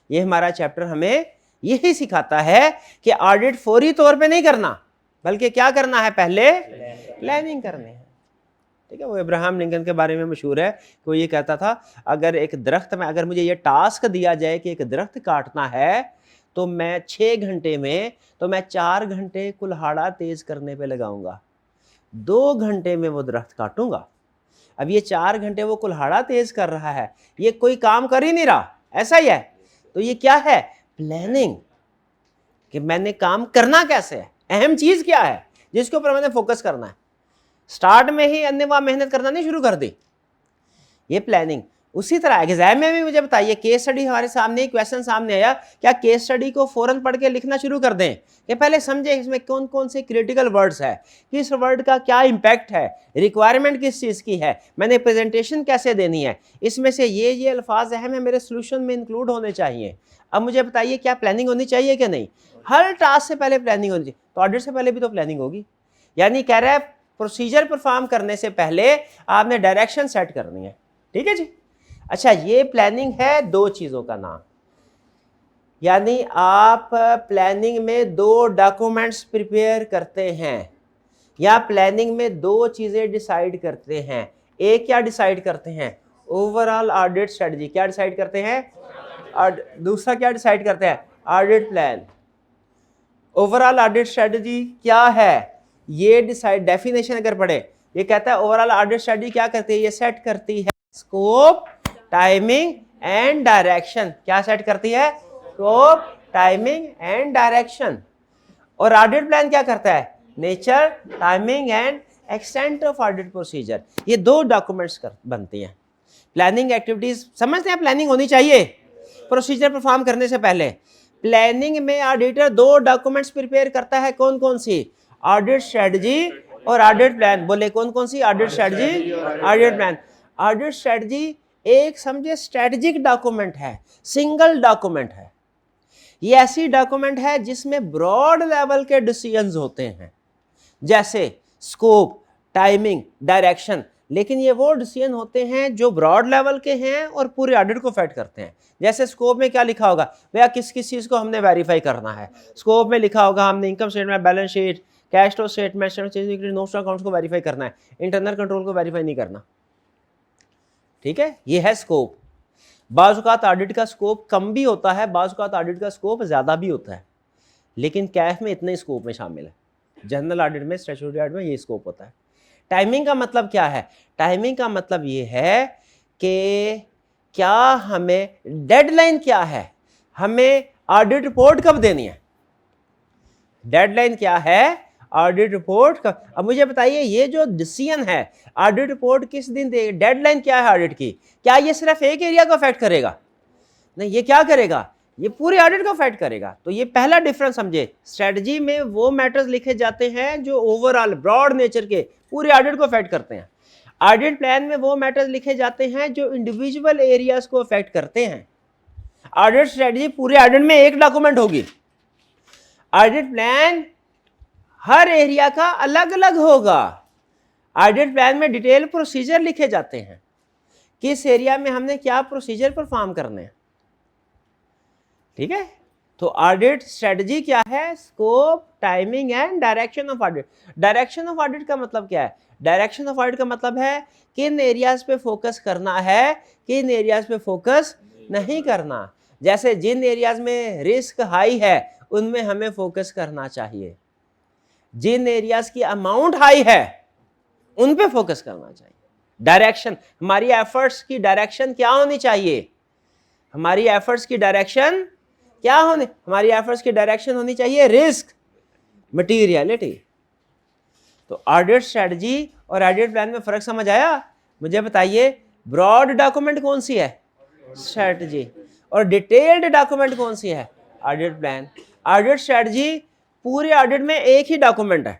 ये हमारा चैप्टर हमें यही सिखाता है कि ऑडिट फौरी तौर पे नहीं करना, बल्कि क्या करना है? पहले प्लानिंग करनी है। ठीक है। वो अब्राहम लिंकन के बारे में मशहूर है कि वो ये कहता था, अगर एक दरख्त में, अगर मुझे ये टास्क दिया जाए कि एक दरख्त काटना है तो मैं 6 घंटे में, तो मैं 4 घंटे कुल्हाड़ा तेज करने पे लगाऊंगा, 2 घंटे में वो दरख्त काटूंगा। अब ये 4 घंटे वो कुल्हाड़ा तेज कर रहा है, ये कोई काम कर ही नहीं रहा, ऐसा ही है। तो ये क्या है? प्लानिंग, कि मैंने काम करना कैसे है, अहम चीज क्या है जिसके ऊपर मैंने फोकस करना है। स्टार्ट में ही अन्यवा मेहनत करना नहीं शुरू कर दी, ये प्लानिंग। उसी तरह एग्जाम में भी मुझे बताइए, केस स्टडी हमारे सामने, क्वेश्चन सामने आया, क्या केस स्टडी को फौरन पढ़ के लिखना शुरू कर दें कि पहले समझे इसमें कौन कौन से क्रिटिकल वर्ड्स है, किस वर्ड का क्या इंपैक्ट है, रिक्वायरमेंट किस चीज़ की है, मैंने प्रेजेंटेशन कैसे देनी है, इसमें से ये अल्फाज अहम है, मेरे सोल्यूशन में इंक्लूड होने चाहिए। अब मुझे बताइए, क्या प्लानिंग होनी चाहिए कि नहीं? हर टास्क से पहले प्लानिंग होनी चाहिए। तो ऑडिट से पहले भी तो प्लानिंग होगी, यानी कह रहा है प्रोसीजर परफॉर्म करने से पहले आपने डायरेक्शन सेट करनी है। ठीक है जी। अच्छा, ये प्लानिंग है 2 चीज़ों का नाम, यानी आप प्लानिंग में 2 डॉक्यूमेंट्स प्रिपेयर करते हैं, या प्लानिंग में 2 चीज़ें डिसाइड करते हैं। एक क्या डिसाइड करते हैं? Overall audit strategy. क्या डिसाइड करते हैं? और दूसरा क्या डिसाइड करते हैं? Audit plan. Overall audit strategy क्या है ये डिसाइड, डेफिनेशन अगर पढ़े, ये कहता है ओवरऑल ऑडिट स्ट्रेटजी क्या करती है? ये सेट करती है स्कोप, टाइमिंग एंड डायरेक्शन। क्या सेट करती है? Scope, timing and direction. और ऑडिट प्लान क्या करता है? Nature, timing and extent of audit procedure. ये 2 डॉक्यूमेंट्स बनती हैं। प्लानिंग एक्टिविटीज समझते हैं, प्लानिंग होनी चाहिए प्रोसीजर परफॉर्म करने से पहले। प्लानिंग में ऑडिटर 2 डॉक्यूमेंट्स प्रिपेयर करता है, कौन कौन सी? ऑडिट स्ट्रेटजी और ऑडिट प्लान। बोले कौन कौन सी? Audit strategy, audit plan. Audit strategy एक समझे स्ट्रेटेजिक डॉक्यूमेंट है, सिंगल डॉक्यूमेंट है। ये ऐसी डॉक्यूमेंट है जिसमें ब्रॉड लेवल के डिसीजंस होते हैं, जैसे स्कोप, टाइमिंग, डायरेक्शन। लेकिन ये वो डिसीजन होते हैं जो ब्रॉड लेवल के हैं और पूरे ऑडिट को अफेक्ट करते हैं। जैसे स्कोप में क्या लिखा होगा भैया, किस किस चीज़ को हमने वेरीफाई करना है। स्कोप में लिखा होगा हमने income statement, balance sheet, cash flow statement, notes accounts को वेरीफाई करना है, इंटरनल कंट्रोल को वेरीफाई नहीं करना। ठीक है, ये है स्कोप। बाज़ औक़ात ऑडिट का स्कोप कम भी होता है, बाज़ औक़ात ऑडिट का स्कोप ज़्यादा भी होता है, लेकिन कैफ में इतने स्कोप में शामिल है। जनरल ऑडिट में, स्टैट्यूटरी ऑडिट में ये स्कोप होता है। टाइमिंग का मतलब क्या है? टाइमिंग का मतलब ये है कि क्या हमें डेडलाइन क्या है, हमें ऑडिट रिपोर्ट कब देनी है। डेडलाइन क्या है? ऑडिट रिपोर्ट का। अब मुझे बताइए, ये जो डिसीजन है ऑडिट रिपोर्ट किस दिन दे, डेडलाइन क्या है ऑडिट की, क्या ये सिर्फ एक एरिया को अफेक्ट करेगा? नहीं, ये क्या करेगा? ये पूरे ऑडिट को अफेक्ट करेगा। तो ये पहला डिफरेंस समझे। स्ट्रेटजी में वो मैटर्स लिखे जाते हैं जो ओवरऑल ब्रॉड नेचर के पूरे ऑडिट को अफेक्ट करते हैं। ऑडिट प्लान में वो मैटर्स लिखे जाते हैं जो इंडिविजुअल एरियाज को अफेक्ट करते हैं। ऑडिट स्ट्रेटजी पूरे ऑडिट में एक डॉक्यूमेंट होगी, ऑडिट प्लान हर एरिया का अलग अलग होगा। ऑडिट प्लान में डिटेल प्रोसीजर लिखे जाते हैं, किस एरिया में हमने क्या प्रोसीजर परफॉर्म करने हैं। ठीक है, तो ऑडिट स्ट्रेटजी क्या है? Scope, timing and direction of audit. Direction of audit का मतलब क्या है? डायरेक्शन ऑफ ऑडिट का मतलब है किन एरियाज पे फोकस करना है, किन एरियाज पे फोकस नहीं करना। जैसे जिन एरियाज में रिस्क हाई है उनमें हमें फोकस करना चाहिए, जिन एरियाज की अमाउंट हाई है उन पे फोकस करना चाहिए। डायरेक्शन, हमारी एफर्ट्स की डायरेक्शन क्या होनी चाहिए? हमारी एफर्ट्स की डायरेक्शन क्या होने? हमारी एफर्ट्स की डायरेक्शन होनी चाहिए रिस्क, मटीरियलिटी। तो ऑडिट स्ट्रेटजी और ऑडिट प्लान में फर्क समझ आया? मुझे बताइए, ब्रॉड डॉक्यूमेंट कौन सी है? स्ट्रेटजी। और डिटेल्ड डॉक्यूमेंट कौन सी है? Audit plan. ऑडिट स्ट्रेटजी पूरे ऑडिट में एक ही डॉक्यूमेंट है,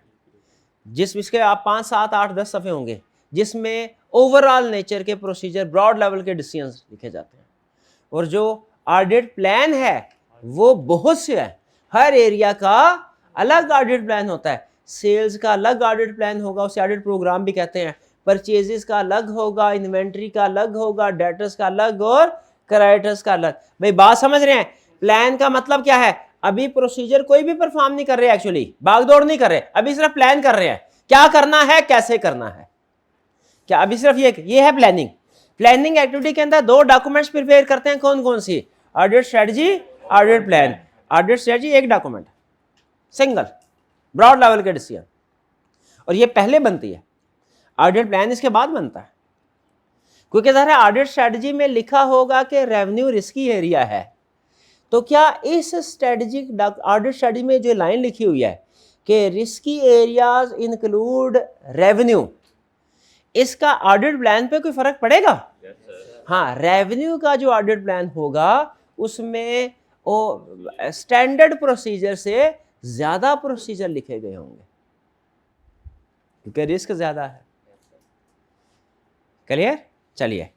जिसके आप 5, 7, 8, 10 सफ़े होंगे, जिसमें ओवरऑल नेचर के प्रोसीजर, ब्रॉड लेवल के डिसीजंस लिखे जाते हैं। और जो ऑडिट प्लान है वो बहुत से है, हर एरिया का अलग ऑडिट प्लान होता है। सेल्स का अलग ऑडिट प्लान होगा, उसे ऑडिट प्रोग्राम भी कहते हैं। परचेजेस का अलग होगा, इन्वेंट्री का अलग होगा, डेटर्स का अलग और क्रेडिटर्स का अलग। भाई बात समझ रहे हैं? प्लान का मतलब क्या है? अभी प्रोसीजर कोई भी परफॉर्म नहीं कर रहे, एक्चुअली भागदौड़ नहीं कर रहे, अभी सिर्फ प्लान कर रहे हैं क्या करना है, कैसे करना है। क्या अभी सिर्फ ये है प्लानिंग। प्लानिंग एक्टिविटी के अंदर 2 डॉक्यूमेंट्स प्रिपेयर करते हैं, कौन कौन सी? Audit strategy, audit plan. Audit strategy एक डॉक्यूमेंट, सिंगल ब्रॉड लेवल के डिसीजन, और ये पहले बनती है, ऑडिट प्लान इसके बाद बनता है। क्योंकि ज़रा ऑडिट स्ट्रेटजी में लिखा होगा कि रेवेन्यू रिस्की एरिया है, तो क्या इस स्ट्रेटजिक ऑडिट स्ट्रेटजी में जो लाइन लिखी हुई है कि रिस्की एरियाज इंक्लूड रेवेन्यू, इसका ऑडिट प्लान पे कोई फर्क पड़ेगा? हाँ, रेवेन्यू का जो ऑडिट प्लान होगा उसमें स्टैंडर्ड प्रोसीजर से ज्यादा प्रोसीजर लिखे गए होंगे, क्योंकि रिस्क ज्यादा है। क्लियर? चलिए,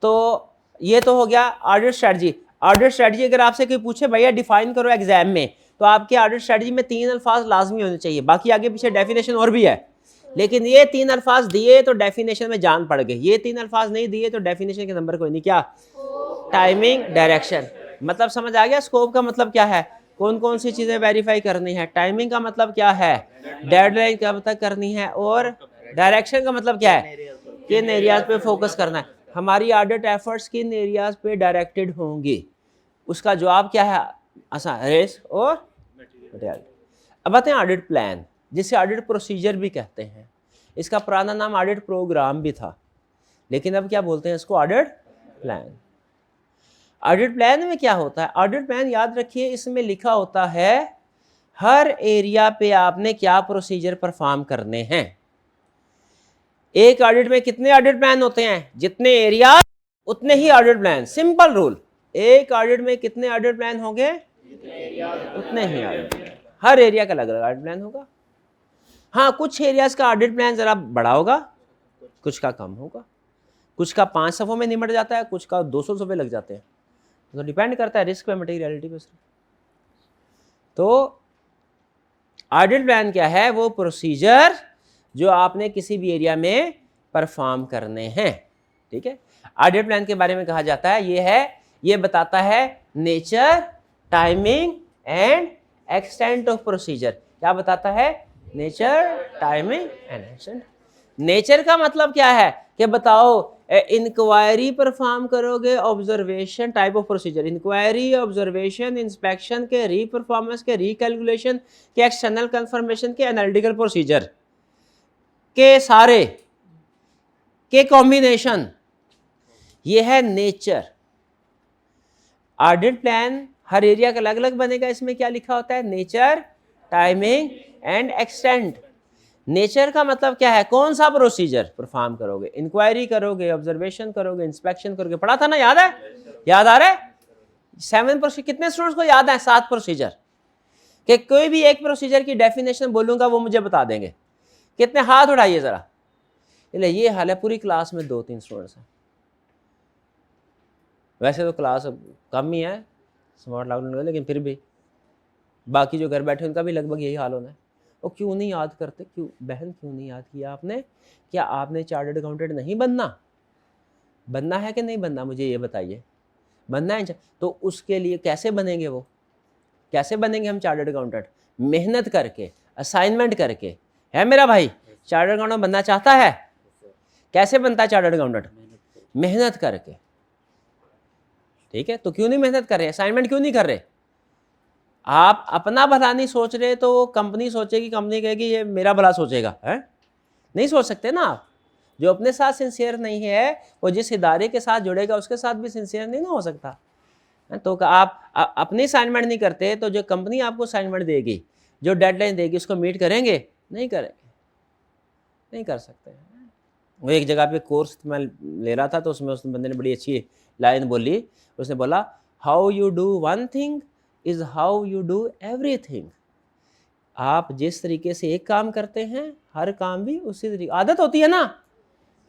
तो ये तो हो गया ऑडिट स्ट्रेटजी। ऑडिट स्ट्रेटजी अगर आपसे कोई पूछे भैया डिफाइन करो एग्जाम में, तो आपके ऑडिट स्ट्रेटजी में 3 अल्फाज लाजमी होने चाहिए, बाकी आगे पीछे डेफिनेशन और भी है, लेकिन ये 3 अल्फाज दिए तो डेफिनेशन में जान पड़ गई, ये 3 अल्फाज नहीं दिए तो डेफिनेशन के नंबर कोई नहीं। क्या? Timing, direction. मतलब समझ आ गया? स्कोप का मतलब क्या है, कौन कौन सी चीजें वेरीफाई करनी है, टाइमिंग का मतलब क्या है, डेडलाइन कब तक करनी है, और डायरेक्शन का मतलब क्या है, किन एरियाज पे फोकस करना है। हमारी ऑडिट एफर्ट्स किन एरियाज पे डायरेक्टेड होंगी, उसका जवाब क्या है? आसान, रिस्क और मटेरियल। अब आते हैं ऑडिट प्लान, जिसे ऑडिट प्रोसीजर भी कहते हैं। इसका पुराना नाम ऑडिट प्रोग्राम भी था, लेकिन अब क्या बोलते हैं इसको? Audit plan. ऑडिट प्लान में क्या होता है? ऑडिट प्लान याद रखिए, इसमें लिखा होता है हर एरिया पे आपने क्या प्रोसीजर परफॉर्म करने हैं। एक ऑडिट में कितने ऑडिट प्लान होते हैं? जितने एरिया उतने ही ऑडिट प्लान। सिंपल रूल, एक ऑडिट में कितने ऑडिट प्लान होंगे? उतने ही ऑडिट प्लान। हर एरिया का अलग अलग ऑडिट प्लान होगा। हाँ, कुछ एरियाज का ऑडिट प्लान जरा बड़ा होगा, कुछ का कम होगा, कुछ का 5 सफ़ों में निमट जाता है, कुछ का 200 सफ़े लग जाते हैं, तो डिपेंड करता है रिस्क पे, मटेरियलिटी पे। तो ऑडिट प्लान क्या है? वो प्रोसीजर जो आपने किसी भी एरिया में परफॉर्म करने हैं। ठीक है, ऑडिट प्लान के बारे में कहा जाता है ये बताता है nature, timing and extent of procedure. क्या बताता है? Nature, timing and extent. Nature का मतलब क्या है कि बताओ इंक्वायरी परफॉर्म करोगे, observation, type of procedure, inquiry, observation, inspection के, री परफॉर्मेंस के, रिकैलकुलेशन के, एक्सटर्नल कंफर्मेशन के, एनालिटिकल प्रोसीजर के सारे के कॉम्बिनेशन, ये है नेचर। ऑडिट प्लान हर एरिया का अलग अलग बनेगा। इसमें क्या लिखा होता है? Nature, timing and extent. Nature का मतलब क्या है? कौन सा प्रोसीजर परफॉर्म करोगे, इंक्वायरी करोगे, ऑब्जर्वेशन करोगे, इंस्पेक्शन करोगे। पढ़ा था ना, याद है? याद आ रहा है? 7 प्रोसीजर। कितने स्टूडेंट्स को याद है 7 प्रोसीजर? कि कोई भी एक प्रोसीजर की डेफिनेशन बोलूंगा वो मुझे बता देंगे। कितने? हाथ उठाइए जरा। ये हाल है, पूरी क्लास में 2-3 स्टूडेंट्स हैं। वैसे तो क्लास कम ही है स्मार्ट लॉकडाउन का, लेकिन फिर भी बाकी जो घर बैठे उनका भी लगभग यही हाल होना है। वो क्यों नहीं याद करते? क्यों बहन, क्यों नहीं याद किया आपने? क्या आपने चार्टर्ड अकाउंटेंट नहीं बनना? बनना है कि नहीं बनना, मुझे ये बताइए। बनना है तो उसके लिए कैसे बनेंगे? वो कैसे बनेंगे हम चार्टर्ड अकाउंटेंट? मेहनत करके, असाइनमेंट करके। है मेरा भाई चार्टर्ड अकाउंटेंट बनना चाहता है? कैसे बनता है चार्टर्ड अकाउंटेंट? मेहनत करके। ठीक है, तो क्यों नहीं मेहनत कर रहे? असाइनमेंट क्यों नहीं कर रहे? आप अपना भला नहीं सोच रहे तो कंपनी सोचेगी, कंपनी कहेगी ये मेरा भला सोचेगा। है नहीं सोच सकते ना आप। जो अपने साथ सिंसियर नहीं है वो जिस इदारे के साथ जुड़ेगा उसके साथ भी सिंसियर नहीं ना हो सकता। तो आप अपनी असाइनमेंट नहीं करते तो जो कंपनी आपको असाइनमेंट देगी, जो डेडलाइन देगी, उसको मीट करेंगे? नहीं करेंगे, नहीं कर सकते। वो एक जगह पे कोर्स मैं ले रहा था तो उसमें उस बंदे ने बड़ी अच्छी लाइन बोली। उसने बोला, how you do one thing is how you do everything. आप जिस तरीके से एक काम करते हैं हर काम भी उसी तरीके। आदत होती है ना,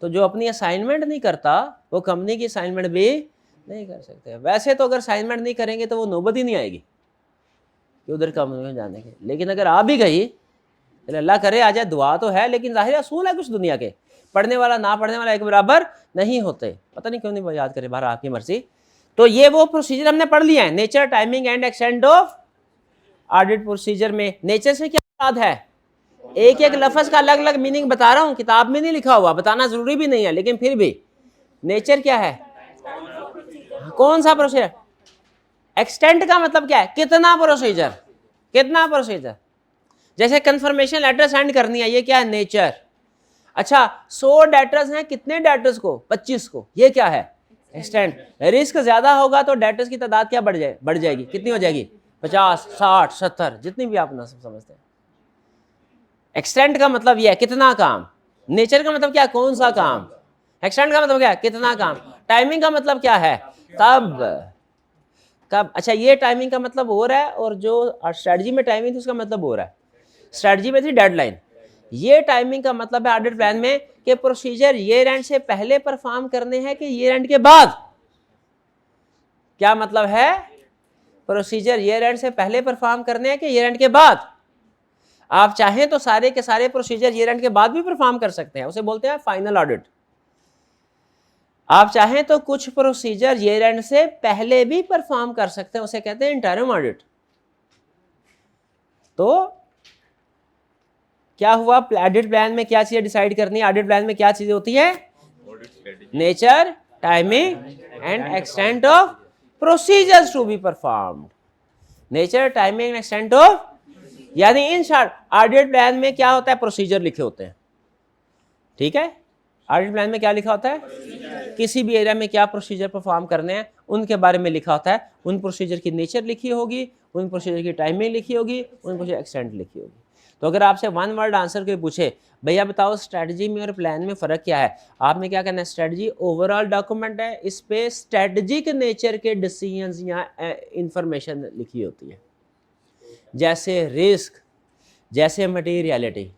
तो जो अपनी असाइनमेंट नहीं करता वो कंपनी की असाइनमेंट भी नहीं कर सकते। वैसे तो अगर असाइनमेंट नहीं करेंगे तो वो नौबत ही नहीं आएगी कि उधर कंपनी में जाने के। लेकिन अगर आ भी गई, अल्लाह करे आ जाए, दुआ तो है, लेकिन जाहिर असूल है कुछ दुनिया के, पढ़ने वाला ना पढ़ने वाला एक बराबर नहीं होते। पता नहीं क्यों नहीं याद करे, बाहर आपकी मर्जी। तो ये वो प्रोसीजर हमने पढ़ लिया है, nature, timing and extent of audit procedure. में नेचर से क्या याद है? एक एक लफ्ज का अलग अलग मीनिंग बता रहा हूं, किताब में नहीं लिखा हुआ, बताना जरूरी भी नहीं है, लेकिन फिर भी नेचर क्या है, कौन सा प्रोसीजर। एक्सटेंट का मतलब क्या है, कितना प्रोसीजर, कितना प्रोसीजर। जैसे कंफर्मेशन लेटर सेंड करनी है, ये क्या है, नेचर। अच्छा 100 डेटर्स हैं, कितने डेटर्स को, 25 को, ये क्या है, एक्सटेंट। रिस्क ज्यादा होगा तो डेटर्स की तादाद क्या बढ़ जाएगी, कितनी हो जाएगी, 50, 60, 70, जितनी भी आप ना सब समझते हैं। एक्सटेंट का मतलब यह है कितना काम, नेचर का मतलब क्या, कौन सा काम, एक्सटेंट का मतलब क्या है, कितना काम। टाइमिंग का मतलब क्या है, कब कब। अच्छा ये टाइमिंग का मतलब हो रहा है, और जो स्ट्रेटजी में टाइमिंग थी उसका मतलब हो रहा है, स्ट्रेटजी में थी डेडलाइन, ये टाइमिंग का मतलब है ऑडिट प्लान में कि प्रोसीजर ईयर एंड से पहले परफॉर्म करने हैं कि ईयर एंड के बाद। क्या मतलब है, प्रोसीजर ईयर एंड से पहले परफॉर्म करने हैं कि ईयर एंड के बाद। आप चाहें तो सारे के सारे प्रोसीजर ईयर एंड के बाद भी परफॉर्म कर सकते हैं, उसे बोलते हैं फाइनल ऑडिट। आप चाहें तो कुछ प्रोसीजर ईयर एंड से पहले भी परफॉर्म कर सकते हैं, उसे कहते हैं इंटरिम ऑडिट। तो क्या हुआ, ऑडिट प्लान में क्या चीजें डिसाइड करनी है, ऑडिट प्लान में क्या चीजें होती है, nature, timing and extent of procedures to be performed. Nature, timing and extent of, यानी इन शॉर्ट ऑडिट प्लान में क्या होता है, प्रोसीजर लिखे होते हैं, ठीक है। ऑडिट प्लान में क्या लिखा होता है, किसी भी एरिया में क्या प्रोसीजर परफॉर्म करने हैं उनके बारे में लिखा होता है, उन प्रोसीजर की नेचर लिखी होगी, उन प्रोसीजर की टाइमिंग लिखी होगी, उन प्रोसीजर एक्सटेंट लिखी होगी। तो अगर आपसे वन वर्ड आंसर के पूछे भैया बताओ स्ट्रेटजी में और प्लान में फ़र्क क्या है, आपने क्या कहना है, स्ट्रेटजी ओवरऑल डॉक्यूमेंट है, इस पे स्ट्रेटजिक नेचर के डिसीजंस या इंफॉर्मेशन लिखी होती है, जैसे रिस्क, जैसे मटेरियलिटी।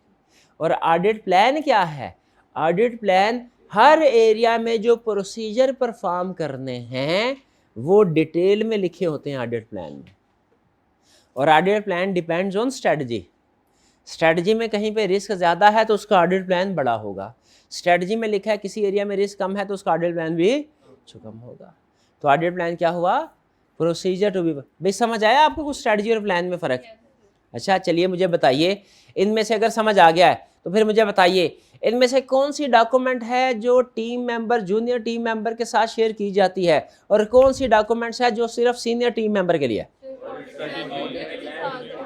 और ऑडिट प्लान क्या है, ऑडिट प्लान हर एरिया में जो प्रोसीजर परफॉर्म करने हैं वो डिटेल में लिखे होते हैं ऑडिट प्लान में। और audit plan depends on strategy. Strategy में कहीं पे रिस्क ज़्यादा है तो उसका ऑडिट प्लान बड़ा होगा, स्ट्रेटजी में लिखा है किसी एरिया में रिस्क कम है तो उसका ऑडिट प्लान भी कम होगा। तो ऑडिट प्लान क्या हुआ, प्रोसीजर टू बी। भाई समझ आया आपको कुछ स्ट्रेटजी और प्लान में फ़र्क। अच्छा चलिए मुझे बताइए, इनमें से अगर समझ आ गया है तो फिर मुझे बताइए इनमें से कौन सी डॉक्यूमेंट है जो team member, junior team member के साथ शेयर की जाती है, और कौन सी डॉक्यूमेंट्स है जो सिर्फ सीनियर टीम मेंबर के लिए है।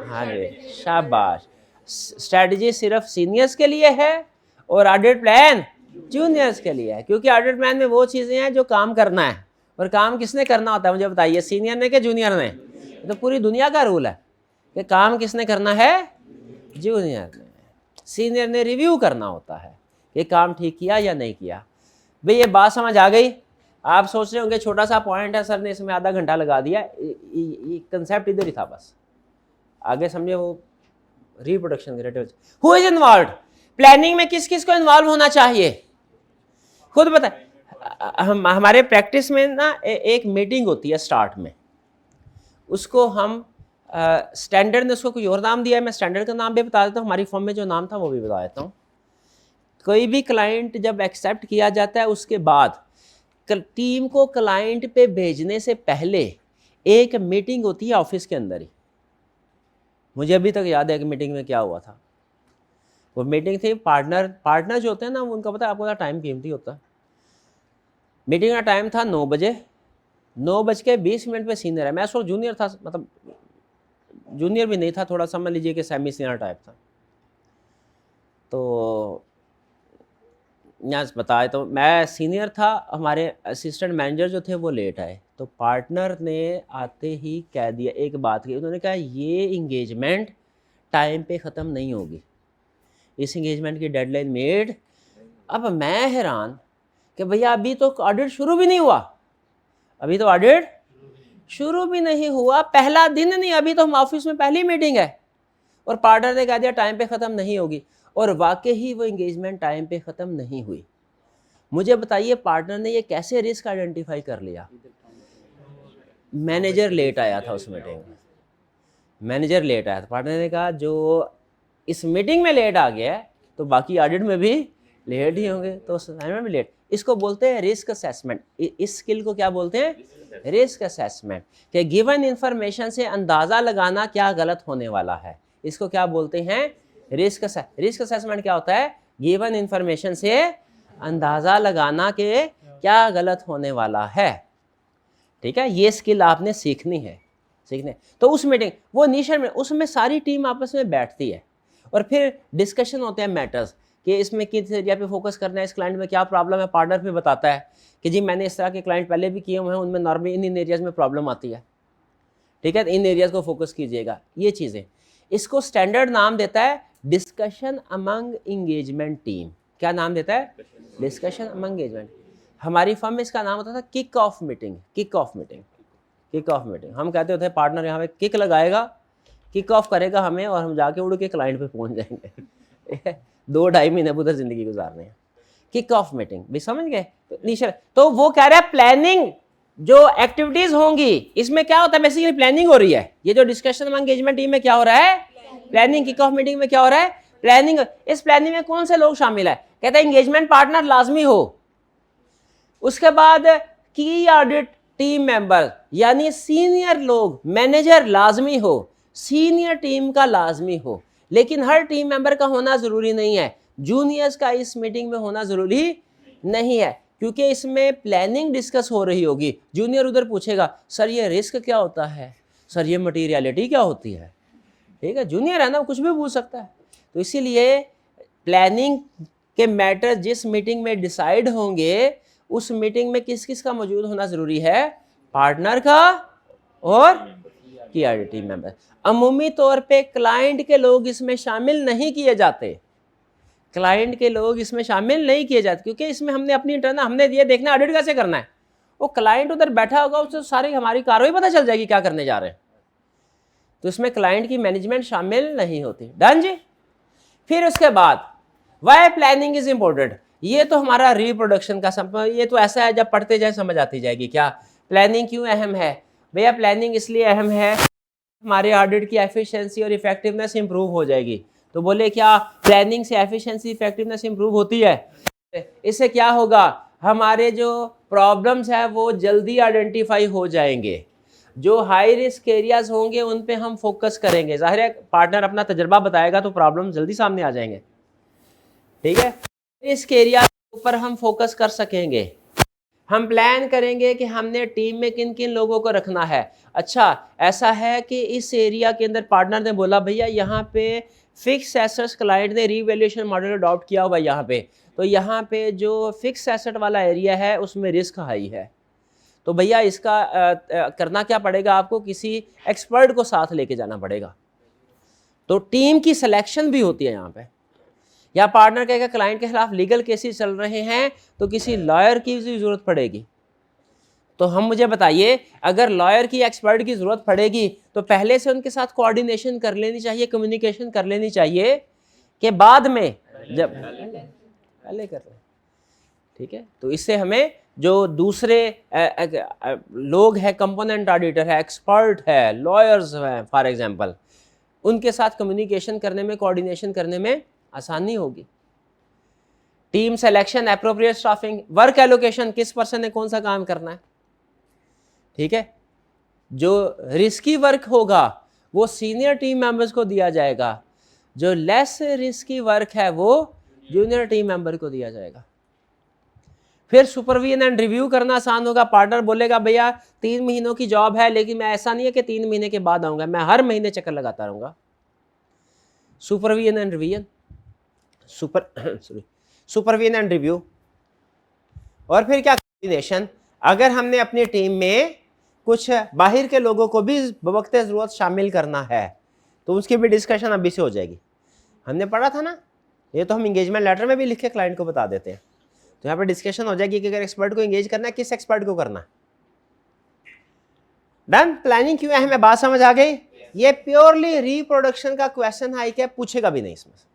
हाँ जी शाबाश, स्ट्रेटजी सिर्फ सीनियर्स के लिए है और ऑडिट प्लान जूनियर्स के लिए है, क्योंकि ऑडिट प्लान में वो चीज़ें हैं जो काम करना है, और काम किसने करना होता है मुझे बताइए, सीनियर ने कि जूनियर ने। तो पूरी दुनिया का रूल है कि काम किसने करना है, जूनियर ने। सीनियर ने रिव्यू करना होता है कि काम ठीक किया या नहीं किया। भाई ये बात समझ आ गई। आप सोच रहे होंगे छोटा सा पॉइंट है, सर ने इसमें आधा घंटा लगा दिया, ये कंसेप्ट इधर ही था बस, आगे समझे वो रिप्रोडक्शन के rate. Who is involve, planning में किस किस को इन्वॉल्व होना चाहिए, खुद बताए। हमारे प्रैक्टिस में ना एक मीटिंग होती है स्टार्ट में, उसको हम स्टैंडर्ड ने उसको कोई और नाम दिया है, मैं स्टैंडर्ड का नाम भी बता देता हूँ, हमारी फॉर्म में जो नाम था वो भी बता देता हूँ। कोई भी क्लाइंट जब एक्सेप्ट किया जाता है उसके बाद टीम को क्लाइंट पे भेजने से पहले एक मीटिंग होती है ऑफिस के अंदर ही। मुझे अभी तक याद है कि मीटिंग में क्या हुआ था। वो मीटिंग थी पार्टनर जो होते हैं ना, उनका पता है आपको टाइम कीमती होता है। मीटिंग का टाइम था 9 बजे, 9:20 पे सीनियर है, मैं उस वक्त जूनियर था, मतलब जूनियर भी नहीं था, थोड़ा समझ लीजिए कि सेमी सीनियर टाइप था। तो यहाँ बताए तो मैं सीनियर था, हमारे असिस्टेंट मैनेजर जो थे वो लेट आए, तो पार्टनर ने आते ही कह दिया एक बात की, उन्होंने कहा ये इंगेजमेंट टाइम पे ख़त्म नहीं होगी, इस इंगेजमेंट की डेडलाइन मेड। अब मैं हैरान कि भैया अभी तो ऑडिट शुरू भी नहीं हुआ, अभी तो ऑडिट शुरू भी नहीं हुआ, पहला दिन नहीं, अभी तो हम ऑफिस में पहली मीटिंग है, और पार्टनर ने कह दिया टाइम पे ख़त्म नहीं होगी, और वाकई ही वो इंगेजमेंट टाइम पे ख़त्म नहीं हुई। मुझे बताइए पार्टनर ने ये कैसे रिस्क आइडेंटिफाई कर लिया। मैनेजर लेट आया था उस मीटिंग में, मैनेजर लेट आया था, पार्टनर ने कहा जो इस मीटिंग में लेट आ गया है तो बाकी ऑडिट में भी लेट ही होंगे, तो उस टाइम में भी लेट। इसको बोलते हैं रिस्क असेसमेंट। इस स्किल को क्या बोलते हैं, रिस्क असेसमेंट, कि गिवन इंफॉर्मेशन से अंदाज़ा लगाना क्या गलत होने वाला है, इसको क्या बोलते हैं, रिस्क असेसमेंट क्या होता है? गिवन इंफॉर्मेशन से अंदाजा लगाना कि क्या गलत होने वाला है। ठीक है, ये स्किल आपने सीखनी है। तो उस मीटिंग, वो इनिशियल में, उसमें सारी टीम आपस में बैठती है और फिर डिस्कशन होते हैं मैटर्स कि इसमें किस एरिया पे फोकस करना है, इस क्लाइंट में क्या प्रॉब्लम है। पार्टनर भी बताता है कि जी मैंने इस तरह के क्लाइंट पहले भी किए हुए हैं, उनमें नॉर्मली इन एरियाज में प्रॉब्लम आती है। ठीक है, इन एरियाज को फोकस कीजिएगा, ये चीज़ें। इसको स्टैंडर्ड नाम देता है डिस्कशन अमंग इंगेजमेंट टीम। क्या नाम देता है? Discussion among engagement. हमारी फर्म में इसका नाम होता था किक ऑफ मीटिंग। हम कहते होते पार्टनर यहाँ पे किक लगाएगा, किक ऑफ करेगा हमें, और हम जाके उड़ के क्लाइंट पे पहुंच जाएंगे 2-2.5 महीने उधर जिंदगी गुजारने हैं। किक ऑफ मीटिंग भी समझ गए? तो वो कह रहा है प्लानिंग जो एक्टिविटीज होंगी, इसमें क्या होता है? बेसिकली प्लानिंग हो रही है। ये जो डिस्कशन एंगेजमेंट टीम में क्या हो रहा है? प्लानिंग। किक ऑफ मीटिंग में क्या हो रहा है? प्लानिंग। इस प्लानिंग में कौन से लोग शामिल है? कहता है एंगेजमेंट पार्टनर लाजमी हो, उसके बाद की ऑडिट टीम मेंबर यानी सीनियर लोग, मैनेजर लाजमी हो, सीनियर टीम का लाजमी हो, लेकिन हर टीम मेंबर का होना जरूरी नहीं है। जूनियर्स का इस मीटिंग में होना जरूरी नहीं है, क्योंकि इसमें प्लानिंग डिस्कस हो रही होगी। जूनियर उधर पूछेगा सर ये रिस्क क्या होता है, सर ये मटीरियलिटी क्या होती है। ठीक है, जूनियर है ना, कुछ भी पूछ सकता है। तो इसीलिए प्लानिंग के मैटर जिस मीटिंग में डिसाइड होंगे, उस मीटिंग में किस किस का मौजूद होना जरूरी है? पार्टनर का और की टीम मेंबर। अमूमी तौर पे क्लाइंट के लोग इसमें शामिल नहीं किए जाते, क्योंकि इसमें हमने अपनी इंटरनल, हमने ये देखना ऑडिट कैसे करना है। वो क्लाइंट उधर बैठा होगा, उससे सारी हमारी कार्रवाई पता चल जाएगी क्या करने जा रहे हैं। तो इसमें क्लाइंट की मैनेजमेंट शामिल नहीं होती। डन जी। फिर उसके बाद वाई प्लानिंग इज इंपॉर्टेंट। ये तो हमारा रिप्रोडक्शन का ये तो ऐसा है, जब पढ़ते जाए समझ आती जाएगी। क्या प्लानिंग क्यों अहम है? भैया प्लानिंग इसलिए अहम है, हमारे ऑडिट की एफिशिएंसी और इफेक्टिवनेस इंप्रूव हो जाएगी। तो बोले क्या प्लानिंग से एफिशिएंसी इफेक्टिवनेस इंप्रूव होती है? इससे क्या होगा? हमारे जो प्रॉब्लम्स है वो जल्दी आइडेंटिफाई हो जाएंगे। जो हाई रिस्क एरियाज होंगे उन पे हम फोकस करेंगे। जाहिर है पार्टनर अपना तजर्बा बताएगा तो प्रॉब्लम जल्दी सामने आ जाएंगे। ठीक है, रिस्क एरिया के ऊपर हम फोकस कर सकेंगे। हम प्लान करेंगे कि हमने टीम में किन किन लोगों को रखना है। अच्छा, ऐसा है कि इस एरिया के अंदर पार्टनर ने बोला भैया यहाँ पे फिक्स एसेट्स, क्लाइंट ने रीवैल्यूएशन मॉडल अडॉप्ट किया हुआ यहाँ पे, तो यहाँ पे जो फिक्स एसेट वाला एरिया है उसमें रिस्क हाई है। तो भैया इसका करना क्या पड़ेगा? आपको किसी एक्सपर्ट को साथ लेके जाना पड़ेगा। तो टीम की सिलेक्शन भी होती है यहाँ पे। या पार्टनर कहेगा क्लाइंट के खिलाफ लीगल केसेस चल रहे हैं तो किसी लॉयर की भी जरूरत पड़ेगी। तो हम मुझे बताइए, अगर लॉयर की, एक्सपर्ट की जरूरत पड़ेगी तो पहले से उनके साथ कोऑर्डिनेशन कर लेनी चाहिए, कम्युनिकेशन कर लेनी चाहिए कि बाद में जब पहले कर ले। ठीक है, तो इससे हमें जो दूसरे लोग हैं, कंपोनेंट ऑडिटर है, एक्सपर्ट है, लॉयर्स हैं फॉर एग्जांपल, उनके साथ कम्युनिकेशन करने में, कोऑर्डिनेशन करने में आसानी होगी। Team selection, appropriate staffing, work allocation, किस पर्सन ने कौन सा काम करना है। ठीक है, जो रिस्की वर्क होगा वो सीनियर टीम मेंबर्स को दिया जाएगा, जो लेस रिस्की वर्क है वो जूनियर टीम मेंबर को दिया जाएगा। फिर सुपरविजन एंड रिव्यू करना आसान होगा। पार्टनर बोलेगा भैया 3 महीनों की जॉब है, लेकिन मैं ऐसा नहीं है कि 3 महीने के बाद आऊंगा, मैं हर महीने चक्कर लगाता रहूंगा। Supervision and revision, supervision and review. और फिर क्या? कोऑर्डिनेशन। अगर हमने अपनी टीम में कुछ बाहर के लोगों को भी बवक्ते ज़रूरत शामिल करना है तो उसकी भी डिस्कशन अभी से हो जाएगी। हमने पढ़ा था ना, ये तो हम इंगेजमेंट लेटर में भी लिख के क्लाइंट को बता देते हैं। तो यहाँ पे डिस्कशन हो जाएगी कि अगर एक्सपर्ट को एंगेज करना है, किस एक्सपर्ट को करना है। डन। प्लानिंग क्यों अहम है, बात समझ आ गई? ये प्योरली रिप्रोडक्शन का क्वेश्चन है, क्या पूछेगा भी नहीं इसमें से।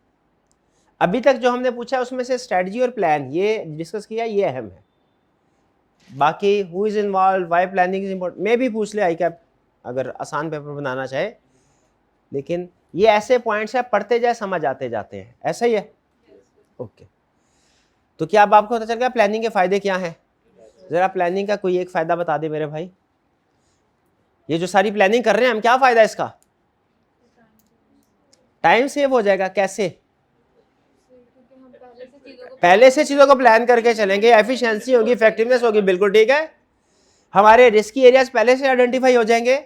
अभी तक जो हमने पूछा उसमें से स्ट्रेटजी और प्लान ये डिस्कस किया, ये अहम है। बाकी who is involve, why planning is important, मैं भी पूछ ले आई कैप अगर आसान पेपर बनाना चाहे, लेकिन ये ऐसे पॉइंट्स है पढ़ते जाए समझ आते जाते हैं। ऐसा ही है? ओके। तो क्या अब आपको पता चल गया प्लानिंग के फायदे क्या हैं? जरा प्लानिंग का कोई एक फायदा बता दे मेरे भाई। ये जो सारी प्लानिंग कर रहे हैं हम, क्या फायदा है इसका? टाइम सेव हो जाएगा। कैसे? पहले से चीजों को प्लान करके चलेंगे, एफिशिएंसी होगी, इफेक्टिवनेस होगी। बिल्कुल ठीक है। हमारे रिस्की एरियाज पहले से आइडेंटिफाई हो जाएंगे।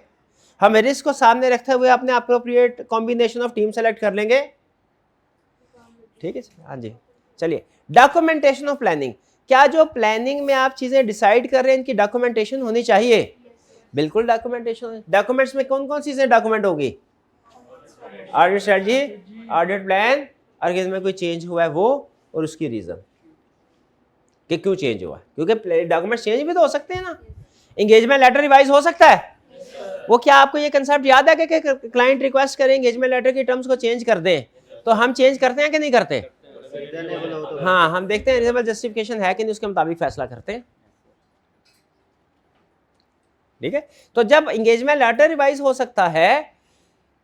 हम रिस्क को सामने रखते हुए अपने appropriate combination of team select कर लेंगे। ठीक है। हाँ जी, चलिए डॉक्यूमेंटेशन ऑफ प्लानिंग। क्या जो प्लानिंग में आप चीजें डिसाइड कर रहे हैं इनकी डॉक्यूमेंटेशन होनी चाहिए? बिल्कुल डॉक्यूमेंटेशन। डॉक्यूमेंट्स में कौन कौन सी चीजें डॉक्यूमेंट होगी? ऑडिट स्ट्रेटजी, ऑडिट प्लान, और इसमें कोई चेंज हुआ है वो, और उसकी रीजन कि क्यों चेंज हुआ। क्योंकि डॉक्यूमेंट चेंज भी तो हो सकते हैं ना। एंगेजमेंट लेटर रिवाइज हो सकता है। वो क्या आपको ये कंसेप्ट याद है कि क्लाइंट रिक्वेस्ट करें एंगेजमेंट लेटर की टर्म्स को चेंज कर दें, तो हम चेंज करते हैं कि नहीं करते? हाँ, हम देखते हैं रीजनेबल जस्टिफिकेशन है कि नहीं, उसके मुताबिक फैसला करते हैं। ठीक है। तो जब एंगेजमेंट लेटर रिवाइज हो सकता है,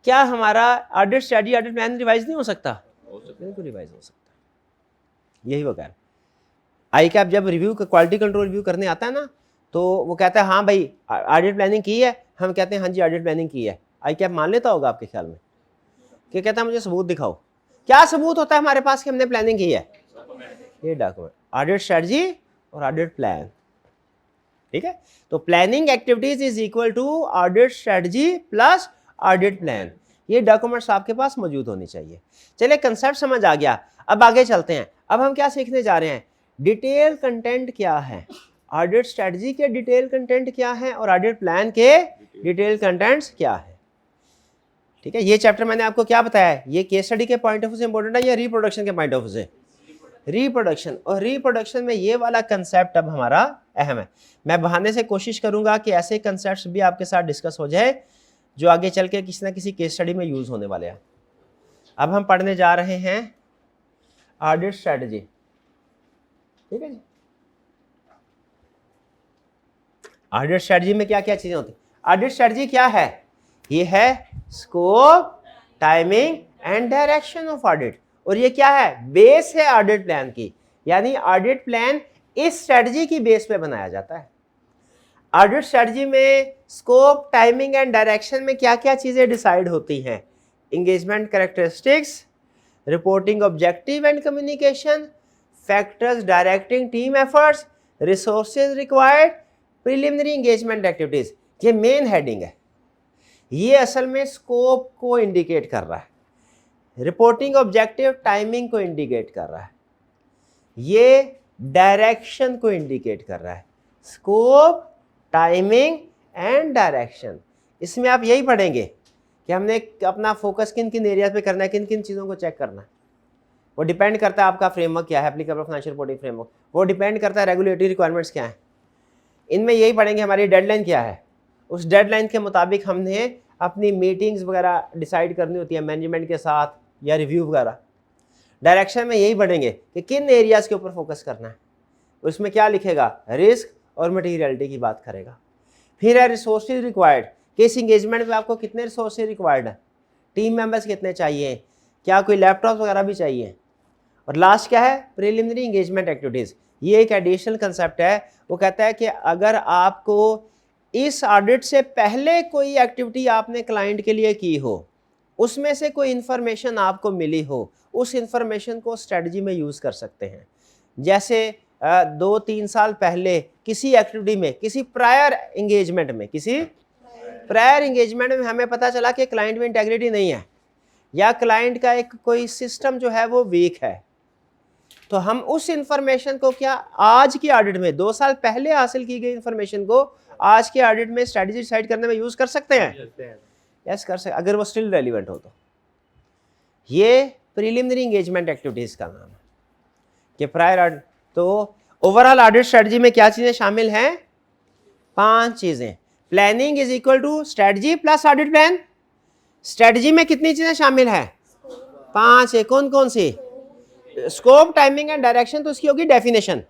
क्या हमारा audit strategy, audit plan revise नहीं हो सकता? बिल्कुल रिवाइज हो सकता है। यही वो कह रहा है। आई कैप जब रिव्यू क्वालिटी कंट्रोल रिव्यू करने आता है ना, तो वो कहता है हाँ भाई ऑडिट प्लानिंग की है, हम कहते हैं हाँ जी ऑडिट प्लानिंग की है। आई कैप मान लेता होगा आपके ख्याल में? क्या कहता है मुझे सबूत दिखाओ। क्या सबूत होता है हमारे पास कि हमने प्लानिंग की है? ये डॉक्यूमेंट, ऑडिट स्ट्रेटजी और ऑडिट प्लान। ठीक है। तो planning activities is equal to audit strategy plus audit plan. ये डॉक्यूमेंट्स आपके पास मौजूद होनी चाहिए। चलिए कंसेप्ट समझ आ गया। अब आगे चलते हैं। अब हम क्या सीखने जा रहे हैं? डिटेल कंटेंट क्या है, ऑडिट स्ट्रेटजी के डिटेल कंटेंट क्या है, और ऑडिट प्लान के डिटेल कंटेंट्स क्या है। ठीक है। ये चैप्टर मैंने आपको क्या बताया है, ये केस स्टडी के पॉइंट ऑफ व्यू से इंपॉर्टेंट है या रिप्रोडक्शन के पॉइंट ऑफ व्यू से? रिप्रोडक्शन। और रिप्रोडक्शन में ये वाला कंसेप्ट अब हमारा अहम है। मैं बहाने से कोशिश करूंगा कि ऐसे कंसेप्ट्स भी आपके साथ डिस्कस हो जाए जो आगे चल के किसी ना किसी केस स्टडी में यूज होने वाले हैं। अब हम पढ़ने जा रहे हैं ऑडिट स्ट्रेटजी। ठीक है जी। ऑडिट स्ट्रेटजी में क्या क्या चीजें होती हैं? ऑडिट स्ट्रेटजी क्या है? ये है scope, timing and direction of audit. और ये क्या है? बेस है ऑडिट प्लान की। यानी ऑडिट प्लान इस स्ट्रेटजी की बेस पे बनाया जाता है। ऑडिट स्ट्रेटजी में स्कोप, टाइमिंग एंड डायरेक्शन में क्या क्या चीजें डिसाइड होती हैं? Engagement characteristics, reporting objective and communication, factors directing team efforts, resources required, preliminary engagement activities. ये मेन हेडिंग है। ये असल में स्कोप को इंडिकेट कर रहा है, रिपोर्टिंग ऑब्जेक्टिव टाइमिंग को इंडिकेट कर रहा है, ये डायरेक्शन को इंडिकेट कर रहा है। Scope, timing and direction. इसमें आप यही पढ़ेंगे कि हमने अपना फोकस किन किन एरियाज पे करना है, किन किन चीज़ों को चेक करना है। वो डिपेंड करता है आपका फ्रेमवर्क क्या है, एप्लीकेबल फाइनेंशियल रिपोर्टिंग फ्रेमवर्क। वो डिपेंड करता है रेगुलेटरी रिक्वायरमेंट्स क्या है। इनमें यही पढ़ेंगे हमारी डेडलाइन क्या है, उस डेडलाइन के मुताबिक हमने अपनी मीटिंग्स वगैरह डिसाइड करनी होती है मैनेजमेंट के साथ या रिव्यू वगैरह। डायरेक्शन में यही पढ़ेंगे कि किन एरियाज़ के ऊपर फोकस करना है। उसमें क्या लिखेगा? रिस्क और मटीरियलिटी की बात करेगा। फिर है रिसोर्सेज रिक्वायर्ड, कि इस इंगेजमेंट में आपको कितने रिसोर्सेज रिक्वायर्ड है, टीम मेंबर्स कितने चाहिए, क्या कोई लैपटॉप वगैरह भी चाहिए। और लास्ट क्या है? Preliminary engagement activities. ये एक एडिशनल कंसेप्ट है। वो कहता है कि अगर आपको इस ऑडिट से पहले कोई एक्टिविटी आपने क्लाइंट के लिए की हो, उसमें से कोई इंफॉर्मेशन आपको मिली हो, उस इंफॉर्मेशन को स्ट्रेटजी में यूज़ कर सकते हैं। जैसे 2-3 साल पहले किसी एक्टिविटी में, किसी प्रायर एंगेजमेंट में हमें पता चला कि क्लाइंट में इंटेग्रिटी नहीं है, या क्लाइंट का एक कोई सिस्टम जो है वो वीक है, तो हम उस इंफॉर्मेशन को क्या आज की ऑडिट में, 2 साल पहले हासिल की गई इंफॉर्मेशन को आज के ऑडिट में स्ट्रेटजी डिसाइड करने में यूज कर सकते हैं? यस कर सकते, अगर वो स्टिल रेलिवेंट हो तो। ये प्रीलिमिनरी एंगेजमेंट एक्टिविटीज का नाम है कि प्रायर। तो ओवरऑल ऑडिट स्ट्रेटजी में क्या चीजें शामिल हैं? 5 चीजें। Planning is equal to strategy plus audit plan. Strategy में कितनी चीजें शामिल है? 5 है। कौन कौन सी? स्कोप, टाइमिंग एंड डायरेक्शन, तो उसकी होगी डेफिनेशन।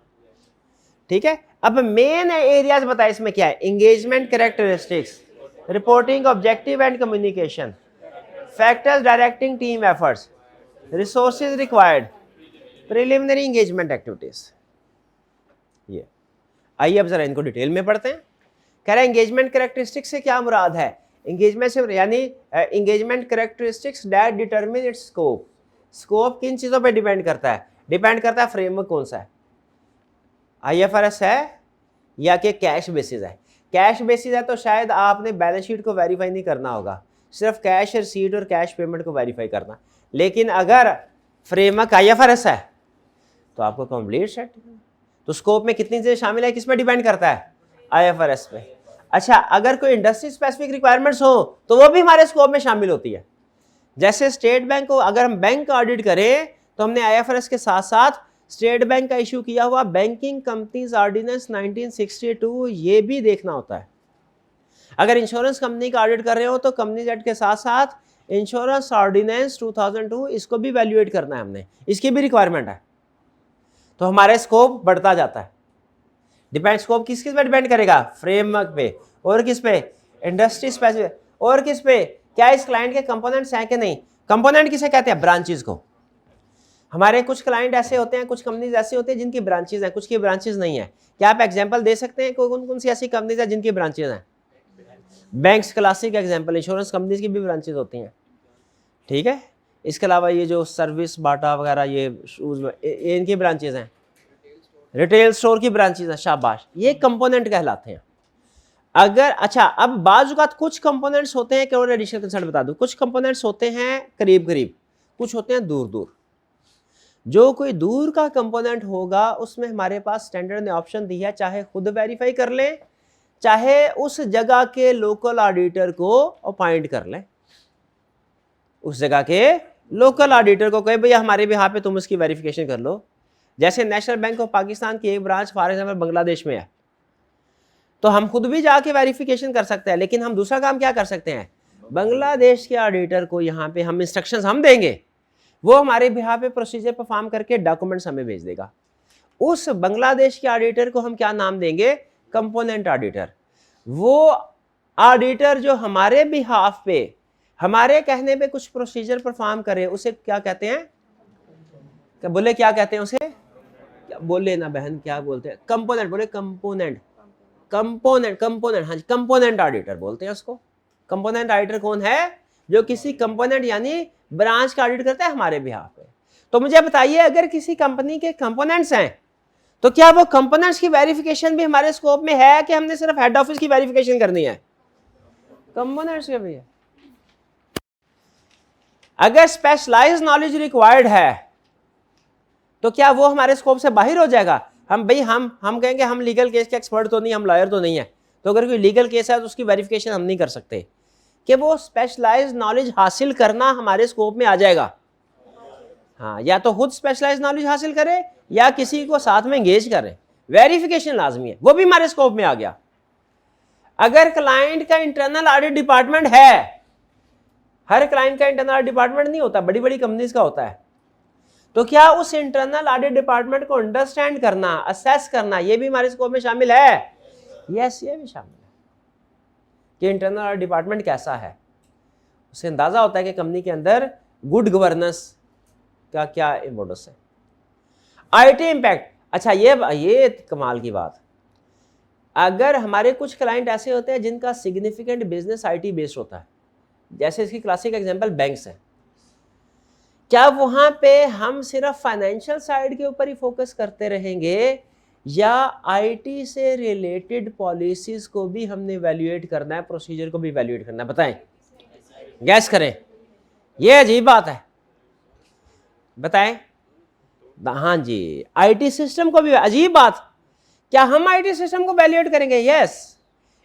ठीक है। अब मेन एरियाज बताए इसमें क्या है? Engagement characteristics, reporting objective and communication, factors directing team efforts, resources required, preliminary engagement activities. ये आइए अब जरा इनको डिटेल में पढ़ते हैं। कह रहा है एंगेजमेंट कैरेक्टरिस्टिक्स से क्या मुराद है? एंगेजमेंट से यानी engagement characteristics that determine it's scope. Scope किन चीज़ों पे डिपेंड करता है? डिपेंड करता है फ्रेमवर्क कौन सा है, IFRS है या कि कैश बेसिस है। कैश बेसिस है तो शायद आपने बैलेंस शीट को वेरीफाई नहीं करना होगा, सिर्फ कैश रिसीट और कैश पेमेंट को वेरीफाई करना। लेकिन अगर फ्रेमवर्क IFRS है तो आपको कंप्लीट सेट। तो स्कोप में कितनी चीज़ें शामिल है, किस में डिपेंड करता है? IFRS पे। अच्छा, अगर कोई इंडस्ट्री स्पेसिफिक रिक्वायरमेंट्स हो तो वो भी हमारे स्कोप में शामिल होती है। जैसे स्टेट बैंक को अगर हम बैंक का ऑडिट करें तो हमने IFRS के साथ साथ स्टेट बैंक का इशू किया हुआ बैंकिंग कंपनीज ऑर्डिनेंस 1962 ये भी देखना होता है। अगर इंश्योरेंस कंपनी का ऑडिट कर रहे हो तो कंपनीज एक्ट के साथ साथ इंश्योरेंस ऑर्डिनेंस 2002 इसको भी वैल्यूएट करना है हमने, इसकी भी रिक्वायरमेंट है। तो हमारे स्कोप बढ़ता जाता है। डिपेंड स्कोप किस पे डिपेंड करेगा? फ्रेमवर्क पे। और किस पे? Industry specific. और किस पे? क्या इस क्लाइंट के कंपोनेंट्स हैं कि नहीं? कंपोनेंट किसे कहते हैं? ब्रांचेस को। हमारे कुछ क्लाइंट ऐसे होते हैं, कुछ कंपनीज ऐसी होती हैं जिनकी ब्रांचेस हैं, कुछ की ब्रांचेस नहीं है। क्या आप एग्जांपल दे सकते हैं कौन कौन सी ऐसी कंपनीज हैं जिनकी ब्रांचेस हैं? Banks classic example, insurance companies की भी ब्रांचेस होती हैं, ठीक है। इसके अलावा ये जो सर्विस बाटा वगैरह ये शूज ये इनकी ब्रांचेस हैं, रिटेल स्टोर की ब्रांचेस हैं। शाबाश, ये कंपोनेंट कहलाते हैं। अगर अच्छा, अब बाजुकात कुछ कंपोनेंट्स होते हैं, क्या और एडिशनल कंसर्न बता दूं, कुछ कंपोनेंट्स होते हैं करीब करीब, कुछ होते हैं दूर दूर। जो कोई दूर का कंपोनेंट होगा उसमें हमारे पास स्टैंडर्ड ने ऑप्शन दी है, चाहे खुद वेरीफाई कर लें, चाहे उस जगह के लोकल ऑडिटर को अपॉइंट कर लें। उस जगह के लोकल ऑडिटर को कहे भैया हमारे बिहाफ पे तुम इसकी वेरिफिकेशन कर लो। जैसे नेशनल बैंक ऑफ पाकिस्तान की एक ब्रांच फॉर एग्जाम्पल बांग्लादेश में है, तो हम खुद भी जाके वेरिफिकेशन कर सकते हैं, लेकिन हम दूसरा काम क्या कर सकते हैं? बांग्लादेश के ऑडिटर को यहाँ पे हम इंस्ट्रक्शंस हम देंगे, वो हमारे बिहाफ पे प्रोसीजर परफॉर्म करके डॉक्यूमेंट्स हमें भेज देगा। उस बांग्लादेश के ऑडिटर को हम क्या नाम देंगे? Component auditor. वो ऑडिटर जो हमारे बिहाफ पे हमारे कहने पे कुछ प्रोसीजर परफॉर्म करे उसे क्या कहते हैं? क्या बोले, क्या कहते हैं उसे? क्या बोले ना बहन, क्या बोलते हैं? कंपोनेंट बोले, कंपोनेंट कंपोनेंट कंपोनेंट, हाँ जी, कंपोनेंट ऑडिटर बोलते हैं उसको। कंपोनेंट ऑडिटर कौन है? जो किसी कंपोनेंट यानी ब्रांच का ऑडिट करता है हमारे बिहाफ पे। तो मुझे बताइए, अगर किसी कंपनी के कंपोनेंट्स हैं तो क्या वो कंपोनेंट्स की वेरिफिकेशन भी हमारे स्कोप में है कि हमने सिर्फ हेड ऑफिस की वेरिफिकेशन करनी है? कंपोनेंट्स के भी है। अगर स्पेशलाइज्ड नॉलेज रिक्वायर्ड है तो क्या वो हमारे स्कोप से बाहर हो जाएगा? हम कहेंगे हम लीगल केस के एक्सपर्ट तो नहीं, हम लॉयर तो नहीं है, तो अगर कोई लीगल केस है तो उसकी वेरिफिकेशन हम नहीं कर सकते कि वो स्पेशलाइज्ड नॉलेज हासिल करना हमारे स्कोप में आ जाएगा। हाँ, या तो खुद स्पेशलाइज्ड नॉलेज हासिल करे या किसी को साथ में एंगेज करें, वेरिफिकेशन लाजमी है, वो भी हमारे स्कोप में आ गया। अगर क्लाइंट का इंटरनल ऑडिट डिपार्टमेंट है, हर क्लाइंट का इंटरनल डिपार्टमेंट नहीं होता, बड़ी बड़ी कंपनीज का होता है, तो क्या उस इंटरनल ऑडिट डिपार्टमेंट को अंडरस्टैंड करना, असेस करना, ये भी हमारे स्कोप में शामिल है? यस, ये भी शामिल है कि इंटरनल ऑडिट डिपार्टमेंट कैसा है, उससे अंदाजा होता है कि कंपनी के अंदर गुड गवर्नेंस का क्या इम्पोर्टेंस है। आईटी इम्पैक्ट, अच्छा ये कमाल की बात, अगर हमारे कुछ क्लाइंट ऐसे होते हैं जिनका सिग्निफिकेंट बिजनेस आईटी बेस्ड होता है, जैसे इसकी क्लासिक एग्जांपल बैंक्स है, क्या वहां पे हम सिर्फ फाइनेंशियल साइड के ऊपर ही फोकस करते रहेंगे या आईटी से रिलेटेड पॉलिसीज को भी हमने इवैल्यूएट करना है, प्रोसीजर को भी इवैल्यूएट करना है? बताएं, गैस करें, ये अजीब बात है, बताएं। हाँ जी, आईटी सिस्टम को भी, अजीब बात, क्या हम आईटी सिस्टम को इवैल्यूएट करेंगे? यस,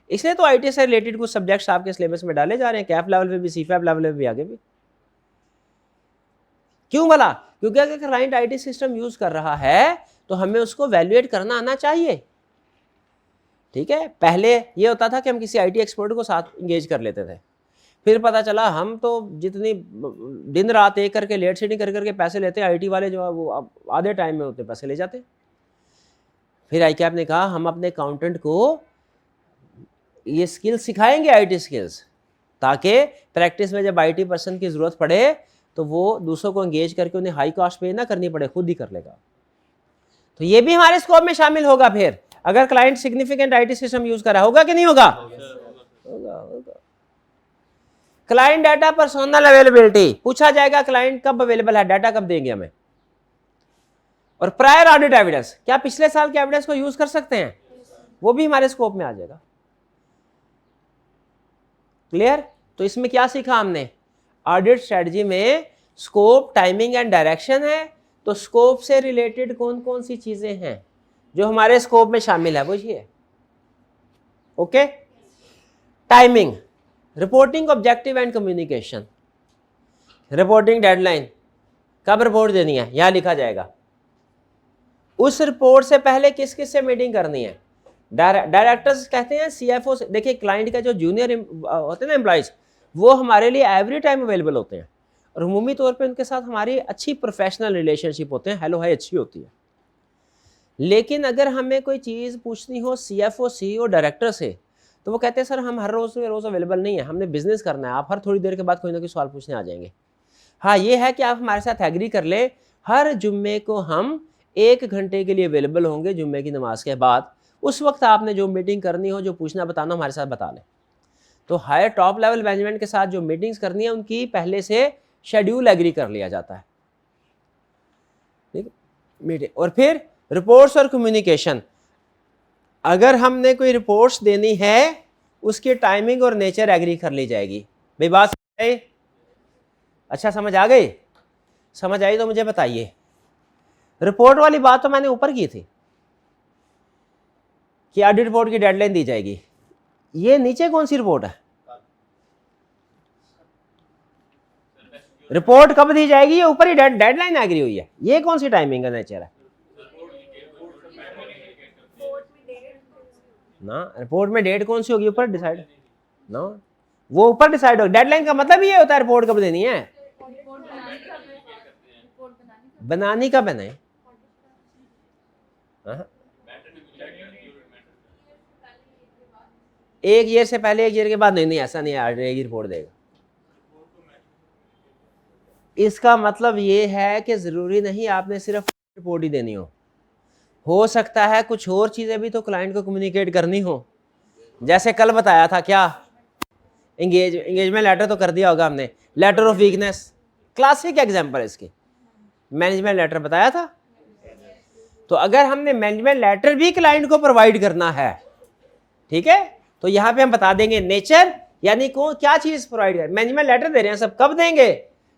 इसलिए तो आईटी से रिलेटेड कुछ सब्जेक्ट्स आपके सिलेबस में डाले जा रहे हैं, कैफ लेवल पे भी, सीफैप लेवल पे भी, आगे भी। क्यों भला? क्योंकि अगर क्लाइंट आईटी सिस्टम यूज कर रहा है तो हमें उसको वैल्यूएट करना आना चाहिए, ठीक है। पहले ये होता था कि हम किसी आईटी एक्सपर्ट को साथ इंगेज कर लेते थे, फिर पता चला हम तो जितनी दिन रात एक करके लेट सीटिंग कर करके पैसे लेते हैं, आईटी वाले जो है वो आधे टाइम में होते पैसे ले जाते। फिर ICAP ने कहा हम अपने अकाउंटेंट को ये स्किल्स सिखाएंगे, आईटी स्किल्स, ताकि प्रैक्टिस में जब आईटी पर्सन की ज़रूरत पड़े तो वो दूसरों को एंगेज करके उन्हें हाई कॉस्ट पे ना करनी पड़े, खुद ही कर लेगा। तो ये भी हमारे स्कोप में शामिल होगा। फिर अगर client significant IT system use कर रहा होगा कि नहीं होगा? होगा। क्लाइंट डाटा पर्सनल अवेलेबिलिटी, पूछा जाएगा क्लाइंट कब अवेलेबल है, डाटा कब देंगे हमें। और प्रायर ऑडिट एविडेंस, क्या पिछले साल के एविडेंस को यूज कर सकते हैं, वो भी हमारे स्कोप में आ जाएगा। क्लियर? तो इसमें क्या सीखा हमने, ऑडिट स्ट्रेटजी में स्कोप, टाइमिंग एंड डायरेक्शन है। तो स्कोप से रिलेटेड कौन कौन सी चीजें हैं जो हमारे स्कोप में शामिल है, वो ये है। Okay, timing, reporting objective and communication, reporting deadline, कब रिपोर्ट देनी है यहां लिखा जाएगा। उस रिपोर्ट से पहले किस किस से मीटिंग करनी है, डायरेक्टर्स कहते हैं, सीएफओ से। देखिए क्लाइंट का जो जूनियर होते हैं ना एम्प्लॉइज, वो हमारे लिए एवरी टाइम अवेलेबल होते हैं और उमूमी तौर पे उनके साथ हमारी अच्छी प्रोफेशनल रिलेशनशिप होते हैं, हेलो हाय अच्छी होती है। लेकिन अगर हमें कोई चीज़ पूछनी हो सीएफओ, सीईओ, डायरेक्टर से, तो वो कहते हैं सर हम हर रोज़ अवेलेबल नहीं है, हमने बिजनेस करना है, आप हर थोड़ी देर के बाद कोई ना कोई सवाल पूछने आ जाएंगे। हाँ ये है कि आप हमारे साथ एग्री कर ले, हर जुम्मे को हम 1 घंटे के लिए अवेलेबल होंगे जुम्मे की नमाज के बाद, उस वक्त आपने जो मीटिंग करनी हो, जो पूछना बताना हमारे साथ बता लें। तो हायर टॉप लेवल मैनेजमेंट के साथ जो मीटिंग्स करनी है उनकी पहले से शेड्यूल एग्री कर लिया जाता है, ठीक है मीटिंग। और फिर रिपोर्ट्स और कम्युनिकेशन, अगर हमने कोई रिपोर्ट्स देनी है उसकी टाइमिंग और नेचर एग्री कर ली जाएगी। भाई बात समझ आई? अच्छा समझ आ गई? समझ आई तो मुझे बताइए। रिपोर्ट वाली बात तो मैंने ऊपर की थी कि ऑडिट रिपोर्ट की डेडलाइन दी जाएगी। ये नीचे कौन सी रिपोर्ट है, रिपोर्ट कब दी जाएगी, ये ऊपर ही डेडलाइन एग्री हुई है, ये कौन सी टाइमिंग का नेचर है ना। रिपोर्ट में डेट कौन सी होगी ऊपर डिसाइड ना, वो ऊपर डिसाइड होगी। डेडलाइन का मतलब ये होता है रिपोर्ट कब देनी है, बनानी कब है नहीं। एक ईयर से पहले, 1 ईयर के बाद नहीं, ऐसा नहीं है, एक ही रिपोर्ट देगा। इसका मतलब ये है कि जरूरी नहीं आपने सिर्फ रिपोर्ट ही देनी हो सकता है कुछ और चीजें भी तो क्लाइंट को कम्युनिकेट करनी हो। जैसे कल बताया था क्या, एंगेजमेंट लेटर तो कर दिया होगा हमने, letter of weakness classic example है इसकी, मैनेजमेंट लेटर बताया था। तो अगर हमने मैनेजमेंट लेटर भी क्लाइंट को प्रोवाइड करना है, ठीक है, तो यहां पे हम बता देंगे नेचर, यानी को क्या चीज प्रोवाइड कर। मैनेजमेंट लेटर दे रहे हैं सब, कब देंगे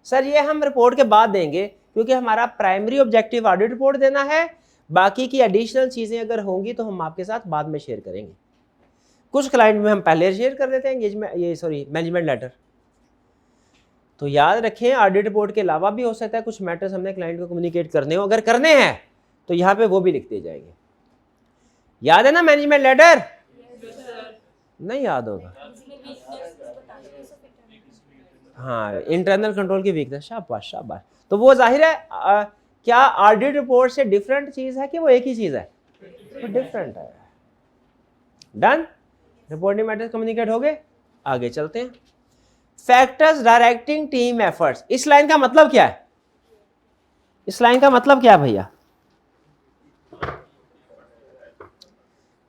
सर, ये हम रिपोर्ट के बाद देंगे, क्योंकि हमारा प्राइमरी ऑब्जेक्टिव ऑडिट रिपोर्ट देना है, बाकी की एडिशनल चीजें अगर होंगी तो हम आपके साथ बाद में शेयर करेंगे। कुछ क्लाइंट में हम पहले शेयर कर देते हैं मैनेजमेंट लेटर। तो याद रखें ऑडिट रिपोर्ट के अलावा भी हो सकता है कुछ मैटर्स हमने क्लाइंट को कम्युनिकेट करने हो, अगर करने हैं तो यहाँ पे वो भी लिख दिए जाएंगे। याद है ना मैनेजमेंट लेटर? नहीं याद होगा, हाँ इंटरनल कंट्रोल की वीकनेस, शाबाश शाबाश। तो वो जाहिर है क्या ऑडिट रिपोर्ट से डिफरेंट चीज है कि वो एक ही चीज है, तो डिफरेंट है। डन, रिपोर्टिंग मैटर्स कम्युनिकेट हो गए, आगे चलते हैं। फैक्टर्स डायरेक्टिंग टीम एफर्ट्स, इस लाइन का मतलब क्या है, इस लाइन का मतलब क्या है भैया,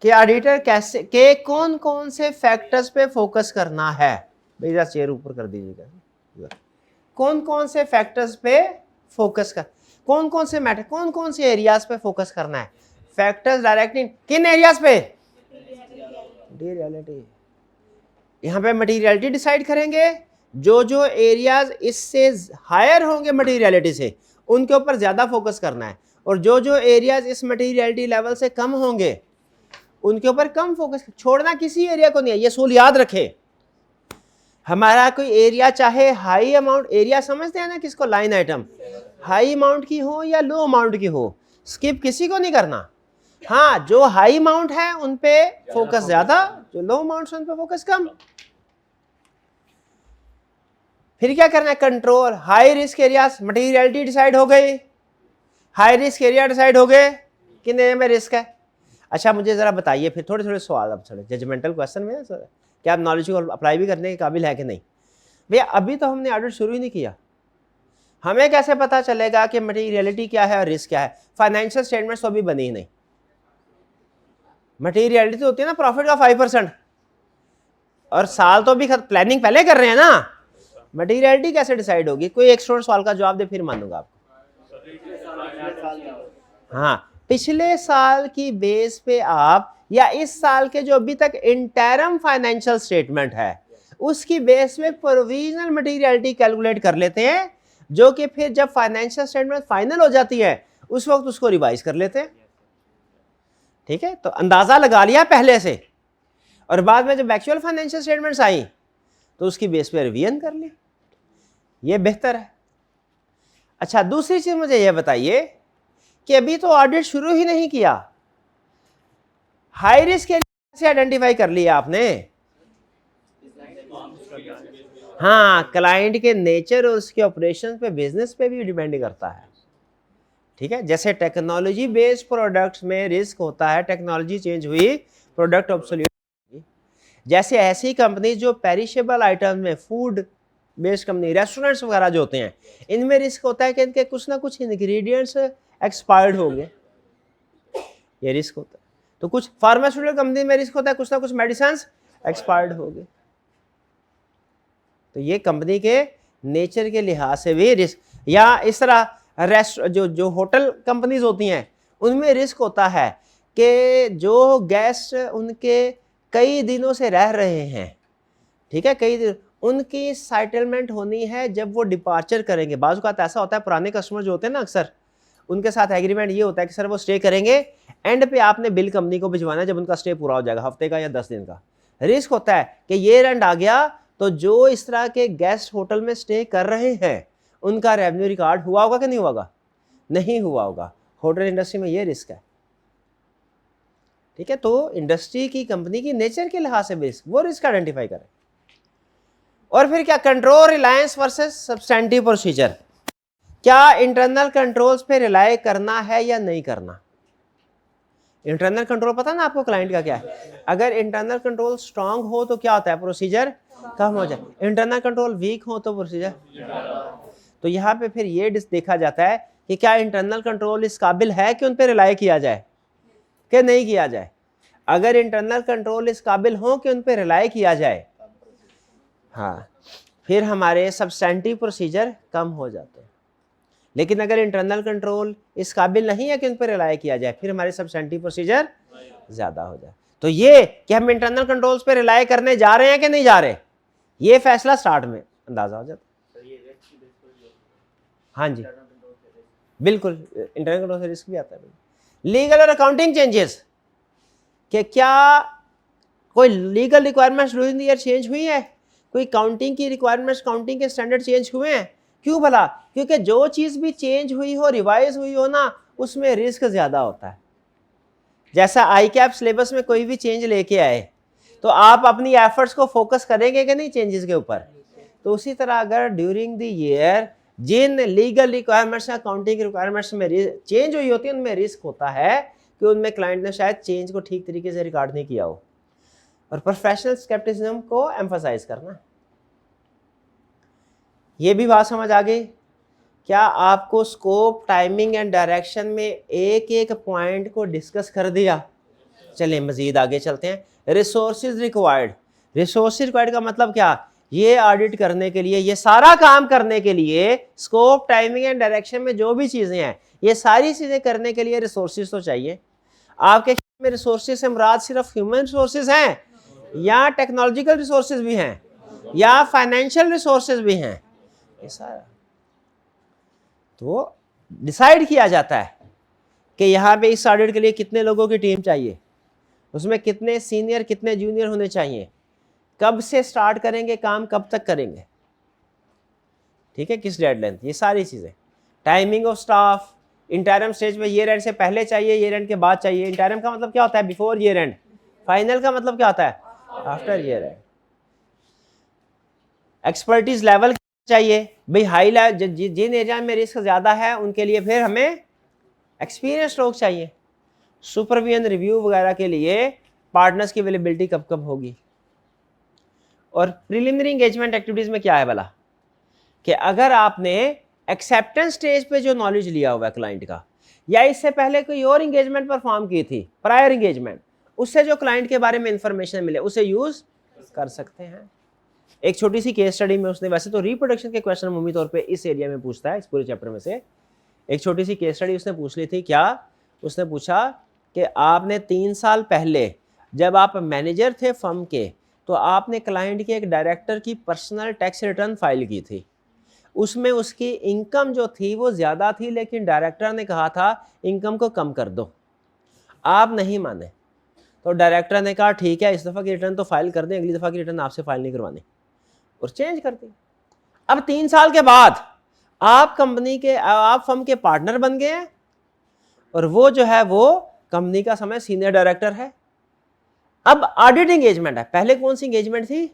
कि ऑडिटर कैसे के कौन कौन से फैक्टर्स पे फोकस करना है। भैया चेयर ऊपर कर दीजिएगा। कौन कौन से फैक्टर्स पे फोकस कर, कौन कौन से मैटर, कौन कौन से एरियाज पे फोकस करना है। फैक्टर्स डायरेक्टिंग किन एरियाज पे, मटीरियलिटी, यहाँ पे मटीरियलिटी डिसाइड करेंगे। जो एरियाज इससे हायर होंगे मटीरियलिटी से, उनके ऊपर ज्यादा फोकस करना है, और जो एरियाज इस मटीरियलिटी लेवल से कम होंगे उनके ऊपर कम फोकस, छोड़ना किसी एरिया को नहीं है। ये सूल याद रखें, हमारा कोई एरिया चाहे हाई अमाउंट, एरिया समझते हैं ना किसको, लाइन आइटम, हाई अमाउंट की हो या लो अमाउंट की हो, स्किप किसी को नहीं करना। हाँ जो हाई अमाउंट है उन पे फोकस ज्यादा, जो लो अमाउंट है उन पे फोकस कम। फिर क्या करना है, control high risk areas, materiality decide हो गई, हाई रिस्क एरिया डिसाइड हो गए, किन एरिया में रिस्क है। अच्छा मुझे जरा बताइए फिर थोड़े थोड़े सवाल, अब थोड़े जजमेंटल क्वेश्चन में सर, क्या आप नॉलेज को अप्लाई भी करने के काबिल है कि नहीं। भैया अभी तो हमने ऑडिट शुरू ही नहीं किया, हमें कैसे पता चलेगा कि मटीरियलिटी क्या है और रिस्क क्या है। फाइनेंशियल स्टेटमेंट्स तो अभी बनी ही नहीं, मटीरियलिटी तो होती है ना प्रॉफिट का 5%, और साल तो अभी प्लानिंग पहले कर रहे हैं ना, मटीरियलिटी कैसे डिसाइड होगी? कोई एक स्टूडेंट सवाल का जवाब दे, फिर मानूंगा आपको। हाँ, पिछले साल की बेस पे आप, या इस साल के जो अभी तक इंटरम फाइनेंशियल स्टेटमेंट है उसकी बेस पे प्रोविजनल मटीरियलिटी कैलकुलेट कर लेते हैं, जो कि फिर जब फाइनेंशियल स्टेटमेंट फाइनल हो जाती है उस वक्त उसको रिवाइज कर लेते हैं। ठीक है, तो अंदाजा लगा लिया पहले से, और बाद में जब एक्चुअल फाइनेंशियल स्टेटमेंट्स आई तो उसकी बेस पे रिवीजन कर ली, ये बेहतर है। अच्छा, दूसरी चीज मुझे यह बताइए कि अभी तो ऑडिट शुरू ही नहीं किया, हाई रिस्क के कैसे आइडेंटिफाई कर लिया आपने? हाँ, क्लाइंट के नेचर और उसके ऑपरेशन पे, बिजनेस पे भी डिपेंड करता है। ठीक है, जैसे टेक्नोलॉजी बेस्ड प्रोडक्ट्स में रिस्क होता है, टेक्नोलॉजी चेंज हुई, प्रोडक्ट ऑब्सोल्यूट। जैसे ऐसी कंपनी जो पेरिशेबल आइटम में, फूड बेस्ड कंपनी, रेस्टोरेंट्स वगैरह जो होते हैं, इनमें रिस्क होता है कि इनके कुछ ना कुछ इंग्रेडिएंट्स एक्सपायर्ड होंगे, ये रिस्क होता है। तो कुछ फार्मास्यूटिकल कंपनी में रिस्क होता है, कुछ ना कुछ मेडिसिन एक्सपायर्ड होंगे। तो ये कंपनी के नेचर के लिहाज से भी रिस्क, या इस तरह जो होटल कंपनीज होती हैं उनमें रिस्क होता है कि जो गेस्ट उनके कई दिनों से रह रहे हैं, ठीक है, कई दिन, उनकी सेटलमेंट होनी है जब वो डिपार्चर करेंगे। बाज़ औक़ात ऐसा होता है, पुराने कस्टमर जो होते हैं ना, अक्सर उनके साथ एग्रीमेंट ये होता है कि सर वो स्टे करेंगे, एंड पे आपने बिल कंपनी को भिजवाना है जब उनका स्टे पूरा हो जाएगा, हफ्ते का या 10 दिन का। रिस्क होता है कि ये एंड आ गया तो जो इस तरह के गेस्ट होटल में स्टे कर रहे हैं उनका रेवेन्यू रिकॉर्ड हुआ होगा कि नहीं हुआ? नहीं हुआ होगा। होटल इंडस्ट्री में ये रिस्क है। ठीक है, तो इंडस्ट्री की, कंपनी की नेचर के लिहाज से रिस्क, वो रिस्क आइडेंटिफाई करें। और फिर क्या, control Reliance versus substantive procedure, क्या इंटरनल कंट्रोल्स पे रिलाय करना है या नहीं करना? इंटरनल कंट्रोल पता ना आपको क्लाइंट का क्या है? अगर इंटरनल कंट्रोल स्ट्रांग हो तो क्या होता है, प्रोसीजर कम हो जाए। इंटरनल कंट्रोल वीक हो तो प्रोसीजर। तो यहाँ पे फिर ये देखा जाता है कि क्या इंटरनल कंट्रोल इस काबिल है कि उन पे रिलाय किया जाए कि नहीं किया जाए। अगर इंटरनल कंट्रोल इस काबिल हो कि उन पे रिलाय किया जाए, हाँ, फिर हमारे सब्सटेंटिव प्रोसीजर कम हो जाते हैं। लेकिन अगर इंटरनल कंट्रोल इस काबिल नहीं है कि उन पर रिलाय किया जाए, फिर हमारे सब्सटेंटिव प्रोसीजर ज़्यादा हो जाए। तो ये कि हम इंटरनल कंट्रोल्स पे रिलाय करने जा रहे हैं कि नहीं जा रहे, ये फैसला स्टार्ट में अंदाज़ा हो जाता है। हाँ जी, बिल्कुल, इंटरनल कंट्रोल से रिस्क भी आता है। लीगल और अकाउंटिंग चेंजेस, कि क्या कोई legal requirements during the year change हुई है, कोई काउंटिंग की रिक्वायरमेंट्स, काउंटिंग के स्टैंडर्ड चेंज हुए हैं? क्यों भला? क्योंकि जो चीज़ भी चेंज हुई हो, रिवाइज हुई हो ना, उसमें रिस्क ज़्यादा होता है। जैसा आई कैप सिलेबस में कोई भी चेंज लेके आए तो आप अपनी एफर्ट्स को फोकस करेंगे कि नहीं चेंजेस के ऊपर? तो उसी तरह अगर ड्यूरिंग द ईयर जिन लीगल रिक्वायरमेंट्स या अकाउंटिंग रिक्वायरमेंट्स में चेंज हुई होती है, उनमें रिस्क होता है कि उनमें क्लाइंट ने शायद चेंज को ठीक तरीके से रिकॉर्ड नहीं किया हो। और प्रोफेशनल स्केप्टिसिज्म को एम्फसाइज करना, ये भी बात समझ आ गई? क्या आपको स्कोप, टाइमिंग एंड डायरेक्शन में एक एक पॉइंट को डिस्कस कर दिया? चलिए मजीद आगे चलते हैं। रिसोर्सेज रिक्वायर्ड, रिसोर्सेज रिक्वायर्ड का मतलब क्या? ये ऑडिट करने के लिए, ये सारा काम करने के लिए, स्कोप, टाइमिंग एंड डायरेक्शन में जो भी चीज़ें हैं, ये सारी चीज़ें करने के लिए रिसोर्सेज तो चाहिए। आपके में रिसोर्सेज से मुराद सिर्फ ह्यूमन रिसोर्सेज हैं, या टेक्नोलॉजिकल रिसोर्सेज भी हैं, या फाइनेंशियल रिसोर्सेज भी हैं? ये सारा तो डिसाइड किया जाता है कि यहाँ पे इस ऑडिट के लिए कितने लोगों की टीम चाहिए, उसमें कितने सीनियर कितने जूनियर होने चाहिए, कब से स्टार्ट करेंगे काम, कब तक करेंगे, ठीक है, किस डेडलाइन, ये सारी चीज़ें। Timing of staff, interim stage में ईयर एंड से पहले चाहिए, ईयर एंड के बाद चाहिए। इंटरम का मतलब क्या होता है? Before year and. फाइनल का मतलब क्या होता है? After year and. Expertise level चाहिए भाई, हाई लेवल, जिन एरिया में रिस्क ज़्यादा है उनके लिए फिर हमें एक्सपीरियंस लोग चाहिए। सुपरविजन रिव्यू वगैरह के लिए पार्टनर्स की अवेलेबिलिटी कब कब होगी। और प्रिलिमिनरी एंगेजमेंट एक्टिविटीज़ में क्या है भला, कि अगर आपने एक्सेप्टेंस स्टेज पे जो नॉलेज लिया हुआ है क्लाइंट का, या इससे पहले कोई और इंगेजमेंट परफॉर्म की थी, प्रायर इंगेजमेंट, उससे जो क्लाइंट के बारे में इंफॉर्मेशन मिले उसे यूज़ कर सकते हैं। एक छोटी सी केस स्टडी में उसने, वैसे तो रिप्रोडक्शन के क्वेश्चन मम्मी तौर पे इस एरिया में पूछता है, इस पूरे चैप्टर में से एक छोटी सी केस स्टडी उसने पूछ ली थी। क्या उसने पूछा कि आपने 3 साल पहले जब आप मैनेजर थे फर्म के, तो आपने क्लाइंट के एक डायरेक्टर की पर्सनल टैक्स रिटर्न फाइल की थी, उसमें उसकी इनकम जो थी वो ज़्यादा थी, लेकिन डायरेक्टर ने कहा था इनकम को कम कर दो, आप नहीं माने, तो डायरेक्टर ने कहा ठीक है इस दफ़ा की रिटर्न तो फाइल कर दें, अगली दफ़ा की रिटर्न आपसे फाइल नहीं करवानी, और चेंज कर दी। अब 3 साल के बाद आप कंपनी के, आप फर्म के पार्टनर बन गए हैं, और वो जो है वो कंपनी का समय सीनियर डायरेक्टर है। अब ऑडिट एंगेजमेंट है, पहले कौन सी एंगेजमेंट थी?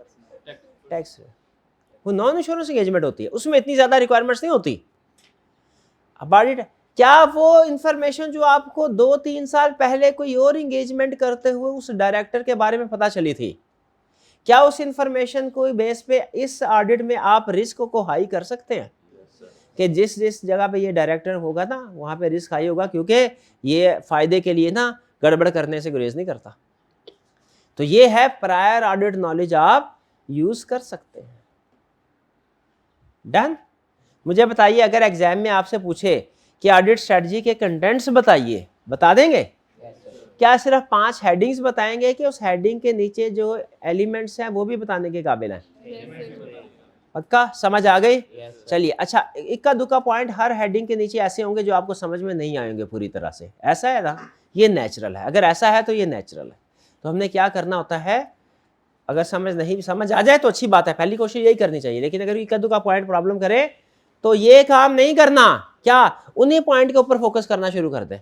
टैक्स। वो नॉन इंश्योरेंस एंगेजमेंट होती है, उसमें इतनी ज्यादा रिक्वायरमेंट्स नहीं होती। अब ऑडिट, क्या वो इंफॉर्मेशन जो आपको 2-3 साल पहले कोई और एंगेजमेंट करते हुए उस डायरेक्टर के बारे में पता चली थी, क्या उस इंफॉर्मेशन को बेस पे इस ऑडिट में आप रिस्क को हाई कर सकते हैं कि जिस जिस जगह पे ये डायरेक्टर होगा ना वहां पे रिस्क हाई होगा, क्योंकि ये फायदे के लिए ना गड़बड़ करने से गुरेज नहीं करता। तो ये है प्रायर ऑडिट नॉलेज, आप यूज कर सकते हैं। डन। मुझे बताइए, अगर एग्जाम में आपसे पूछे कि ऑडिट स्ट्रेटजी के कंटेंट्स बताइए, बता देंगे? क्या सिर्फ 5 हेडिंग्स बताएंगे कि उस हेडिंग के नीचे जो एलिमेंट्स हैं वो भी बताने के काबिल हैं? पक्का समझ आ गई? चलिए, अच्छा, इक्का दुक्का पॉइंट हर हेडिंग के नीचे ऐसे होंगे जो आपको समझ में नहीं आएंगे पूरी तरह से, ऐसा है ना? ये नेचुरल है, अगर ऐसा है तो ये नेचुरल है। तो हमने क्या करना होता है, अगर समझ आ जाए तो अच्छी बात है, पहली कोशिश यही करनी चाहिए, लेकिन अगर इक्का दुक्का पॉइंट प्रॉब्लम करे तो ये काम नहीं करना, क्या उन्हीं पॉइंट के ऊपर फोकस करना शुरू कर दे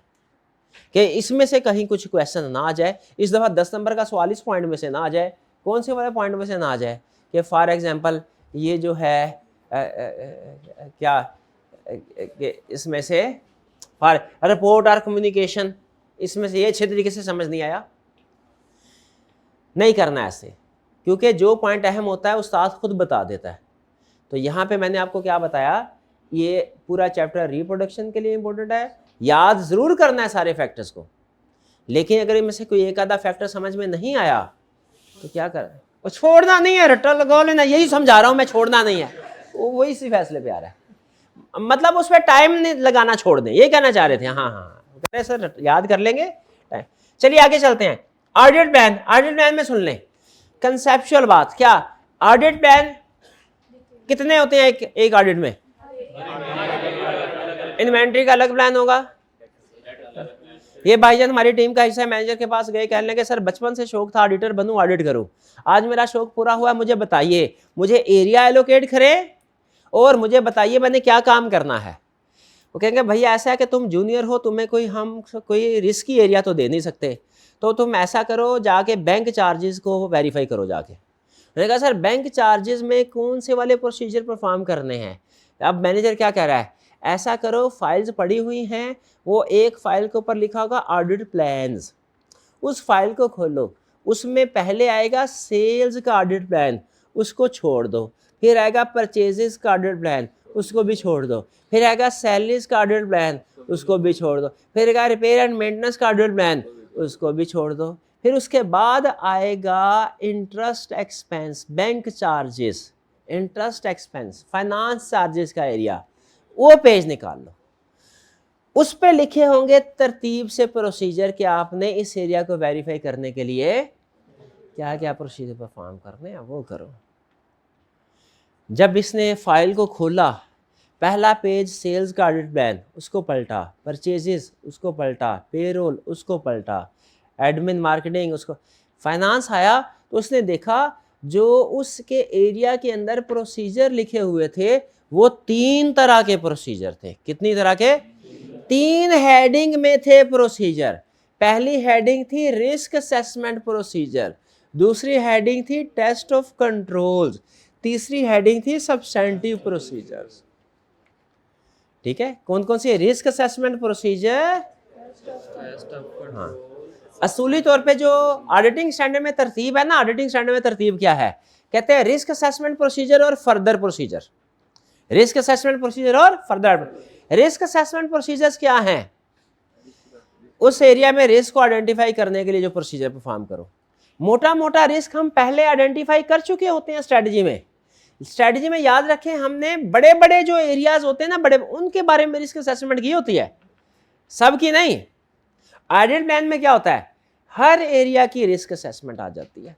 कि इसमें से कहीं कुछ क्वेश्चन ना आ जाए, इस दफ़ा 10 नंबर का सवाल इस पॉइंट में से ना आ जाए, कौन से वाले पॉइंट में से ना आ जाए कि फॉर एग्जांपल ये जो है क्या इसमें से फॉर रिपोर्ट और कम्युनिकेशन, इसमें से ये अच्छे तरीके से समझ नहीं आया, नहीं करना ऐसे, क्योंकि जो पॉइंट अहम होता है उस्ताद खुद बता देता है। तो यहाँ पे मैंने आपको क्या बताया, ये पूरा चैप्टर रिप्रोडक्शन के लिए इंपॉर्टेंट है, याद जरूर करना है सारे फैक्टर्स को, लेकिन अगर इनमें से कोई एक आधा फैक्टर समझ में नहीं आया तो क्या करें, और छोड़ना नहीं है, रट्टा लगा लेना, यही समझा रहा हूं मैं, छोड़ना नहीं है, वही इसी फैसले पे आ रहा है, मतलब उस पर टाइम नहीं लगाना छोड़ दें, ये कहना चाह रहे थे। हाँ सर याद कर लेंगे टाइम। चलिए आगे चलते हैं। ऑडिट प्लान, ऑडिट प्लान में सुन लें कंसेप्चुअल बात, क्या ऑडिट प्लान कितने होते हैं एक ऑडिट में? इन्वेंट्री का अलग प्लान होगा। ये भाईजान हमारी टीम का हिस्सा है, मैनेजर के पास गए, कहने लगे सर बचपन से शौक था ऑडिटर बनूं, ऑडिट करूं, आज मेरा शौक पूरा हुआ, मुझे बताइए, मुझे एरिया एलोकेट करें और मुझे बताइए मैंने क्या काम करना है। वो कहेंगे भैया ऐसा है कि तुम जूनियर हो, तुम्हें कोई रिस्की एरिया तो दे नहीं सकते, तो तुम ऐसा करो, जाके बैंक चार्जेस को वेरीफाई करो जाके। मैंने कहा सर बैंक चार्जेस में कौन से वाले प्रोसीजर परफॉर्म करने हैं? अब मैनेजर क्या कह रहा है, ऐसा करो, फाइल्स पड़ी हुई हैं, वो एक फाइल के ऊपर लिखा होगा ऑडिट प्लान्स, उस फाइल को खोलो, उसमें पहले आएगा सेल्स का ऑडिट प्लान, उसको छोड़ दो, फिर आएगा परचेजेस का ऑडिट प्लान, उसको भी छोड़ दो, फिर आएगा सैलरीज का ऑडिट प्लान, उसको भी छोड़ दो, फिर आएगा रिपेयर एंड मेंटेनेंस का ऑडिट प्लान, उसको भी छोड़ दो, फिर उसके बाद आएगा interest expense, bank charges, interest expense, finance charges का एरिया, वो पेज निकाल लो, उस पे लिखे होंगे तरतीब से प्रोसीजर कि आपने इस एरिया को वेरीफाई करने के लिए क्या क्या प्रोसीजर परफॉर्म करने हैं, वो करो। जब इसने फाइल को खोला, पहला पेज सेल्स का ऑडिट प्लान, उसको पलटा, परचेजेस उसको पलटा, पेरोल उसको पलटा, एडमिन मार्केटिंग उसको, फाइनेंस आया तो उसने देखा जो उसके एरिया के अंदर प्रोसीजर लिखे हुए थे वो 3 तरह के प्रोसीजर थे। कितनी तरह के? 3 हेडिंग में थे प्रोसीजर। पहली हेडिंग थी रिस्क असेसमेंट प्रोसीजर, दूसरी हेडिंग थी टेस्ट ऑफ कंट्रोल्स, तीसरी हेडिंग थी सब्सटेंटिव प्रोसीजर्स। ठीक है, कौन कौन सी? रिस्क असेसमेंट प्रोसीजर, हाँ, असूली तौर पे जो ऑडिटिंग स्टैंडर्ड में तरतीब है ना, ऑडिटिंग स्टैंडर्ड में तरतीब क्या है, कहते हैं रिस्क असेसमेंट प्रोसीजर और further procedure. Risk assessment procedure और फर्दर। रिस्क असेसमेंट प्रोसीजर्स क्या हैं? उस एरिया में रिस्क को आइडेंटिफाई करने के लिए जो प्रोसीजर परफॉर्म करो। मोटा मोटा रिस्क हम पहले आइडेंटिफाई कर चुके होते हैं स्ट्रेटजी में, स्ट्रेटजी में याद रखें हमने बड़े बड़े जो एरियाज होते हैं ना, बड़े, उनके बारे में रिस्क असेसमेंट की होती है, सब की नहीं। ऑडिट प्लान में क्या होता है, हर एरिया की रिस्क असेसमेंट आ जाती है,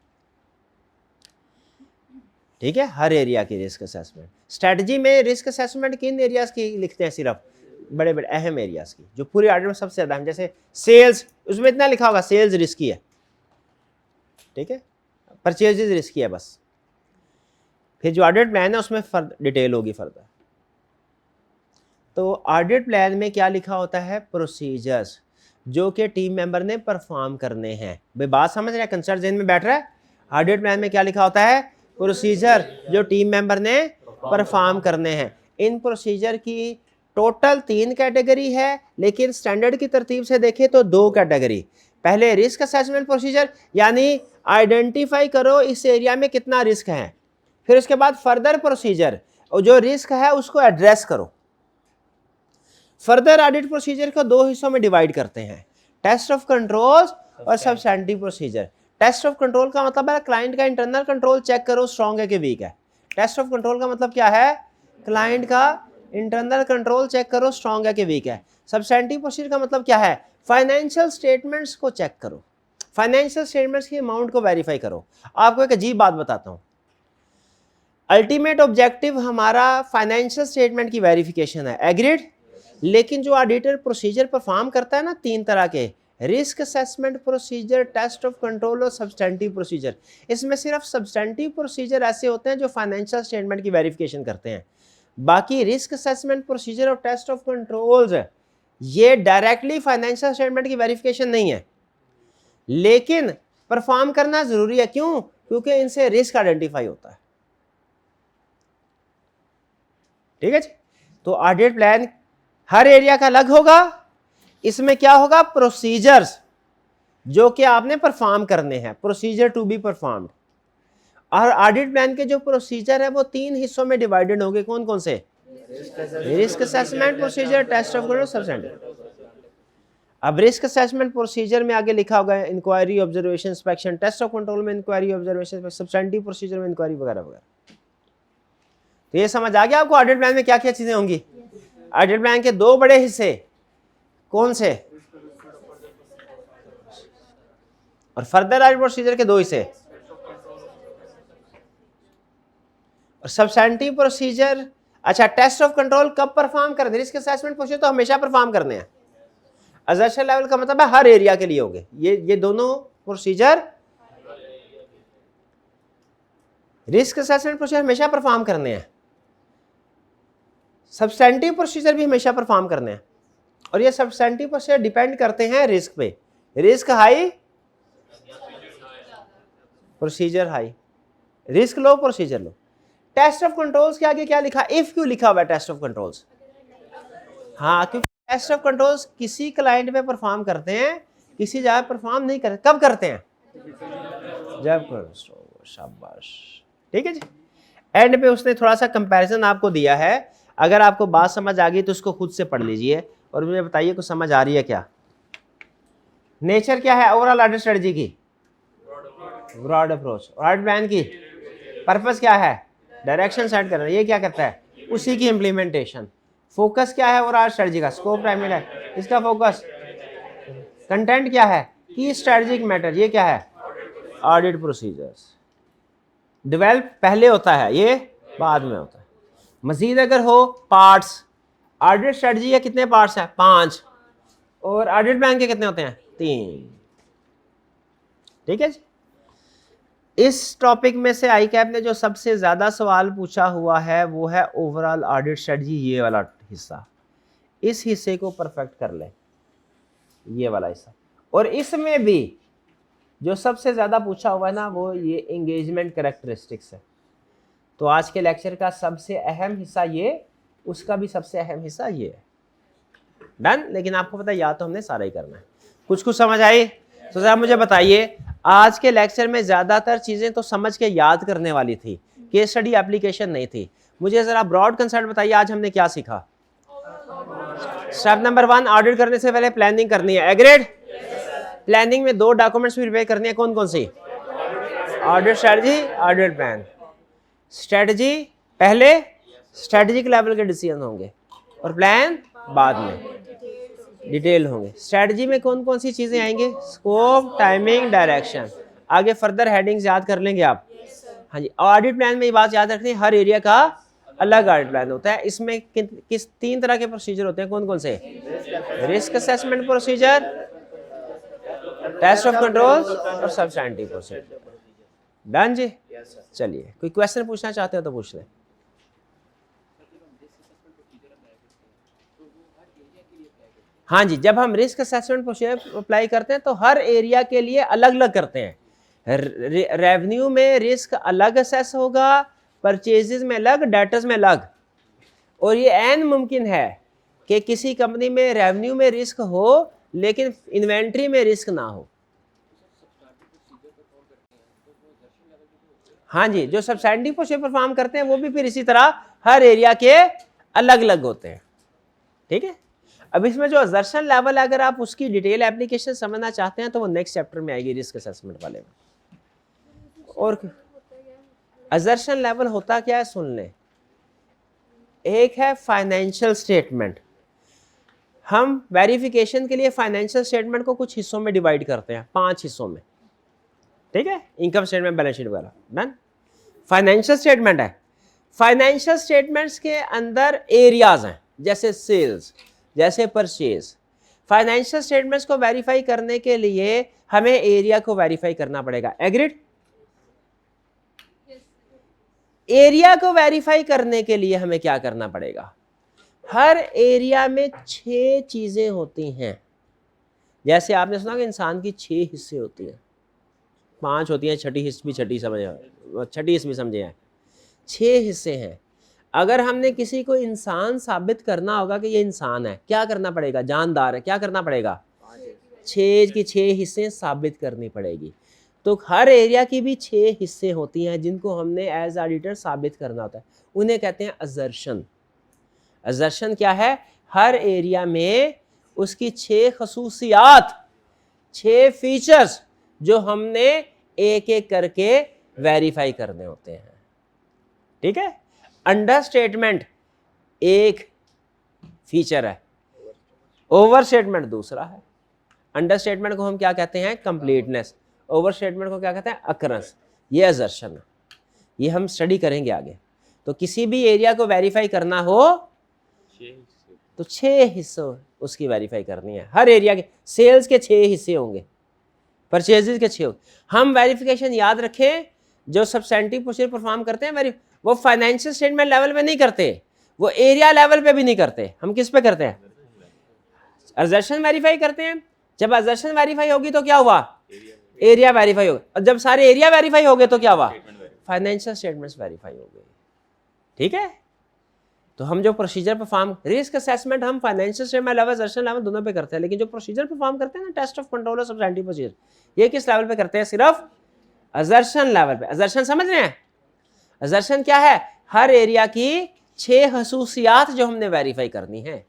ठीक है, हर एरिया की रिस्क असेसमेंट। स्ट्रेटजी में रिस्क असेसमेंट किन एरियाज की लिखते हैं, सिर्फ बड़े बड़े अहम एरियाज की, जो पूरे ऑडिट में सबसे ज्यादा अहम, जैसे सेल्स, उसमें इतना लिखा होगा सेल्स रिस्की है, ठीक है, परचेजेज रिस्की है बस। फिर जो ऑडिट प्लान है उसमें डिटेल होगी फर्दर। तो ऑडिट प्लान में क्या लिखा होता है, प्रोसीजर्स जो कि टीम मेंबर ने परफॉर्म करने हैं। भाई बात समझ रहे हैं, कंसेप्ट जेन में बैठ रहा है। ऑडिट प्लान में क्या लिखा होता है, प्रोसीजर जो टीम मेंबर ने परफॉर्म करने हैं। इन प्रोसीजर की टोटल 3 कैटेगरी है, लेकिन स्टैंडर्ड की तरतीब से देखें तो 2 कैटेगरी। पहले रिस्क असेसमेंट प्रोसीजर, यानी आइडेंटिफाई करो इस एरिया में कितना रिस्क है, फिर उसके बाद फर्दर प्रोसीजर, और जो रिस्क है उसको एड्रेस करो। फर्दर ऑडिट प्रोसीजर को 2 हिस्सों में डिवाइड करते हैं, टेस्ट ऑफ कंट्रोल्स और substantive procedure. Test of control का मतलब है क्लाइंट का इंटरनल कंट्रोल चेक करो स्ट्रॉन्ग है कि वीक है। टेस्ट ऑफ कंट्रोल का मतलब क्या है, क्लाइंट का इंटरनल कंट्रोल चेक करो स्ट्रॉन्ग है कि वीक है। सब्सटेंटिव प्रोसीजर का मतलब क्या है, फाइनेंशियल स्टेटमेंट्स को चेक करो, फाइनेंशियल स्टेटमेंट्स की अमाउंट को वेरीफाई करो। आपको एक अजीब बात बताता हूं, अल्टीमेट ऑब्जेक्टिव हमारा फाइनेंशियल स्टेटमेंट की वेरिफिकेशन है, एग्रीड। लेकिन जो ऑडिटर प्रोसीजर परफॉर्म करता है ना, 3 तरह के, risk assessment procedure, test of control और सब्सटेंटिव प्रोसीजर। इसमें सिर्फ सब्सटेंटिव प्रोसीजर ऐसे होते हैं जो फाइनेंशियल स्टेटमेंट की वेरिफिकेशन करते हैं। बाकी रिस्क असेसमेंट प्रोसीजर और टेस्ट ऑफ कंट्रोल्स ये डायरेक्टली फाइनेंशियल स्टेटमेंट की वेरिफिकेशन नहीं है, लेकिन परफॉर्म करना जरूरी है। क्यों? क्योंकि इनसे रिस्क आइडेंटिफाई होता है, ठीक है जी। तो ऑडिट प्लान हर एरिया का अलग होगा। इसमें क्या होगा, प्रोसीजर्स जो कि आपने परफॉर्म करने हैं, प्रोसीजर टू बी परफॉर्म्ड। और ऑडिट प्लान के जो प्रोसीजर है वो 3 हिस्सों में डिवाइडेड होंगे। कौन कौन से, risk assessment procedure, test of control, substantive. अब रिस्क असेसमेंट प्रोसीजर में आगे लिखा होगा inquiry, observation, inspection. Test of control में इंक्वायरी, ऑब्जर्वेशन, सब्सटेंटिव प्रोसीजर में इंक्वायरी वगैरह वगैरह। तो ये समझ आ गया आपको ऑडिट प्लान में क्या क्या चीजें होंगी। ऑडिट प्लान के 2 बड़े हिस्से, कौन से, और फर्दर ऑडिट प्रोसीजर के 2 हिस्से। और सब्सटेंटिव प्रोसीजर, अच्छा, टेस्ट ऑफ कंट्रोल कब परफॉर्म करते हैं, रिस्क असेसमेंट प्रोसीजर तो हमेशा परफॉर्म करने हैं। असर्शन लेवल का मतलब है हर एरिया के लिए होंगे ये दोनों प्रोसीजर। रिस्क असेसमेंट प्रोसीजर हमेशा परफॉर्म करने हैं, सब्सटेंटिव प्रोसीजर भी हमेशा परफॉर्म करने हैं। और ये सब्सटेंटिव प्रोसीजर डिपेंड करते हैं रिस्क पे। Risk high, procedure high, risk low, procedure low. Test of controls के आगे क्या लिखा, इफ क्यों लिखा हुआ है टेस्ट ऑफ कंट्रोल्स? हाँ, क्योंकि टेस्ट ऑफ कंट्रोल्स किसी क्लाइंट पे परफॉर्म करते हैं, किसी जगह परफॉर्म नहीं करते। कब करते हैं, जब शाबाश, ठीक है जी। एंड पे उसने थोड़ा सा कंपैरिजन आपको दिया है। अगर आपको बात समझ आ गई तो उसको खुद से पढ़ लीजिए और मुझे बताइए कुछ समझ आ रही है क्या। नेचर क्या है ओवरऑल ऑडिट स्ट्रेटजी की, ब्रॉड अप्रोच। ऑडिट प्लान की पर्पस क्या है, डायरेक्शन सेट करना। ये क्या करता है, उसी की इंप्लीमेंटेशन। फोकस क्या है ओवरऑल स्ट्रेटजी का, स्कोप प्राइमरी है इसका फोकस। कंटेंट क्या है, की स्ट्रेटजिक मैटर, ये क्या है, ऑडिट प्रोसीजर्स। डेवलप पहले होता है, ये बाद में होता है। मजीद अगर हो पार्ट्स, ऑडिट स्ट्रेटजी के कितने पार्ट्स हैं, 5, और ऑडिट प्लान के कितने होते हैं, 3, ठीक है जी। इस टॉपिक में से आईकैप ने जो सबसे ज्यादा सवाल पूछा हुआ है वो है ओवरऑल ऑडिट स्ट्रेटजी, ये वाला हिस्सा। इस हिस्से को परफेक्ट कर ले, ये वाला हिस्सा। और इसमें भी जो सबसे ज्यादा पूछा हुआ है ना वो ये एंगेजमेंट कैरेक्टरिस्टिक्स है। तो आज के लेक्चर का सबसे अहम हिस्सा ये, उसका भी सबसे अहम हिस्सा ये है। डन। लेकिन आपको पता है या तो हमने सारा ही करना है। कुछ कुछ समझ आई तो जरा मुझे बताइए, आज के लेक्चर में ज्यादातर चीजें तो समझ के याद करने वाली थी, केस स्टडी एप्लीकेशन नहीं थी। मुझे जरा ब्रॉड कंसेप्ट बताइए, आज हमने क्या सीखा। स्टेप नंबर 1, ऑडिट करने से पहले प्लानिंग करनी है, एग्रीड। प्लानिंग में 2 डॉक्यूमेंट्स प्रिपेयर करनी है, कौन कौन सी, audit strategy, audit plan. Strategy पहले, स्ट्रेटजिक लेवल के डिसीजन होंगे और प्लान बाद में, डिटेल होंगे। स्ट्रेटजी में कौन कौन सी चीजें आएंगे? Scope, timing, direction. आगे फर्दर हेडिंग्स याद कर लेंगे आप। हाँ जी, ऑडिट प्लान में ये बात याद रखनी है, हर एरिया का अलग ऑडिट प्लान होता है। इसमें किस 3 तरह के प्रोसीजर होते हैं? कौन कौन से? Risk assessment procedure, test of control और सब्सटैंटिव प्रोसीजर। डन जी। चलिए, कोई क्वेश्चन पूछना चाहते हो तो पूछ लें। हाँ जी, जब हम रिस्क असेसमेंट प्रोसीजर अप्लाई करते हैं तो हर एरिया के लिए अलग अलग करते हैं। रेवेन्यू में रिस्क अलग असेस होगा, परचेजेस में अलग, डेटर्स में अलग। और ये ऐन मुमकिन है कि किसी कंपनी में रेवेन्यू में रिस्क हो लेकिन इन्वेंट्री में रिस्क ना हो। हाँ जी, जो सब्सटैंटिव प्रोसीजर परफॉर्म करते हैं वो भी फिर इसी तरह हर एरिया के अलग अलग होते हैं। ठीक है, अब इसमें जो असर्शन लेवल है, अगर आप उसकी डिटेल एप्लीकेशन समझना चाहते हैं तो वो नेक्स्ट चैप्टर में आएगी, रिस्क असेसमेंट वाले में। और असर्शन लेवल होता क्या है सुन लें। एक है फाइनेंशियल स्टेटमेंट। हम वेरिफिकेशन के लिए फाइनेंशियल स्टेटमेंट को कुछ हिस्सों में डिवाइड करते हैं, 5 हिस्सों में। ठीक है, इनकम स्टेटमेंट, बैलेंस शीट वगैरह। डन। फाइनेंशियल स्टेटमेंट है। फाइनेंशियल स्टेटमेंट्स के अंदर एरियाज हैं, जैसे सेल्स, जैसे परचेज। फाइनेंशियल स्टेटमेंट्स को वेरीफाई करने के लिए हमें एरिया को वेरीफाई करना पड़ेगा। एग्रीड? एरिया को वेरीफाई करने के लिए हमें क्या करना पड़ेगा? हर एरिया में 6 चीजें होती हैं। जैसे आपने सुना कि इंसान की 6 हिस्से होती हैं, 5 होती हैं, छठी हिस्से भी छठी हिस्से भी समझे हैं। 6 हिस्से हैं। अगर हमने किसी को इंसान साबित करना होगा कि ये इंसान है, क्या करना पड़ेगा? जानदार है, क्या करना पड़ेगा? 6 की 6 हिस्से साबित करनी पड़ेगी। तो हर एरिया की भी 6 हिस्से होती हैं जिनको हमने एज ऑडिटर साबित करना होता है। उन्हें कहते हैं असर्शन। असर्शन क्या है? हर एरिया में उसकी 6 खसूसियात, 6 फीचर्स जो हमने एक एक करके वेरीफाई करने होते हैं। ठीक है, अंडर स्टेटमेंट एक फीचर है, ओवर स्टेटमेंट दूसरा है। अंडर स्टेटमेंट को हम क्या कहते हैं? कंप्लीटनेस। ओवर स्टेटमेंट को क्या कहते हैं? अकरेंस। ये असर्शन है, ये हम स्टडी करेंगे आगे। तो किसी भी एरिया को वेरीफाई करना हो तो 6 हिस्सों उसकी वेरीफाई करनी है। हर एरिया के सेल्स के 6 हिस्से होंगे, परचेजेस के 6 होंगे। हम वेरिफिकेशन याद रखें, जो सब्सटैंटिव प्रोसीजर परफॉर्म करते हैं वो फाइनेंशियल स्टेटमेंट लेवल पे नहीं करते, वो एरिया लेवल पे भी नहीं करते। हम किस पे करते हैं? असर्शन वेरीफाई करते हैं। जब असर्शन वेरीफाई होगी तो क्या हुआ? एरिया वेरीफाई होगा। और जब सारे एरिया वेरीफाई हो गए तो क्या हुआ? फाइनेंशियल स्टेटमेंट्स वेरीफाई हो गए। ठीक है, तो हम जो प्रोसीजर परफॉर्म, रिस्क असेसमेंट हम financial statement level, assertion level दोनों पे करते हैं, लेकिन जो प्रोसीजर परफॉर्म करते हैं ना, टेस्ट ऑफ कंट्रोल और सब्सटैंटिव प्रोसीजर, ये किस लेवल पे करते हैं? सिर्फ असर्शन लेवल पे। असर्शन समझ रहे हैं? असर्शन क्या है? हर एरिया की 6 खसूसियात जो हमने वेरीफाई करनी है।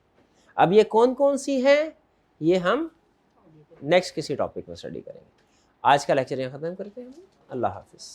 अब ये कौन कौन सी हैं, ये हम नेक्स्ट किसी टॉपिक में स्टडी करेंगे। आज का लेक्चर यहाँ खत्म करते हैं। अल्लाह हाफिज।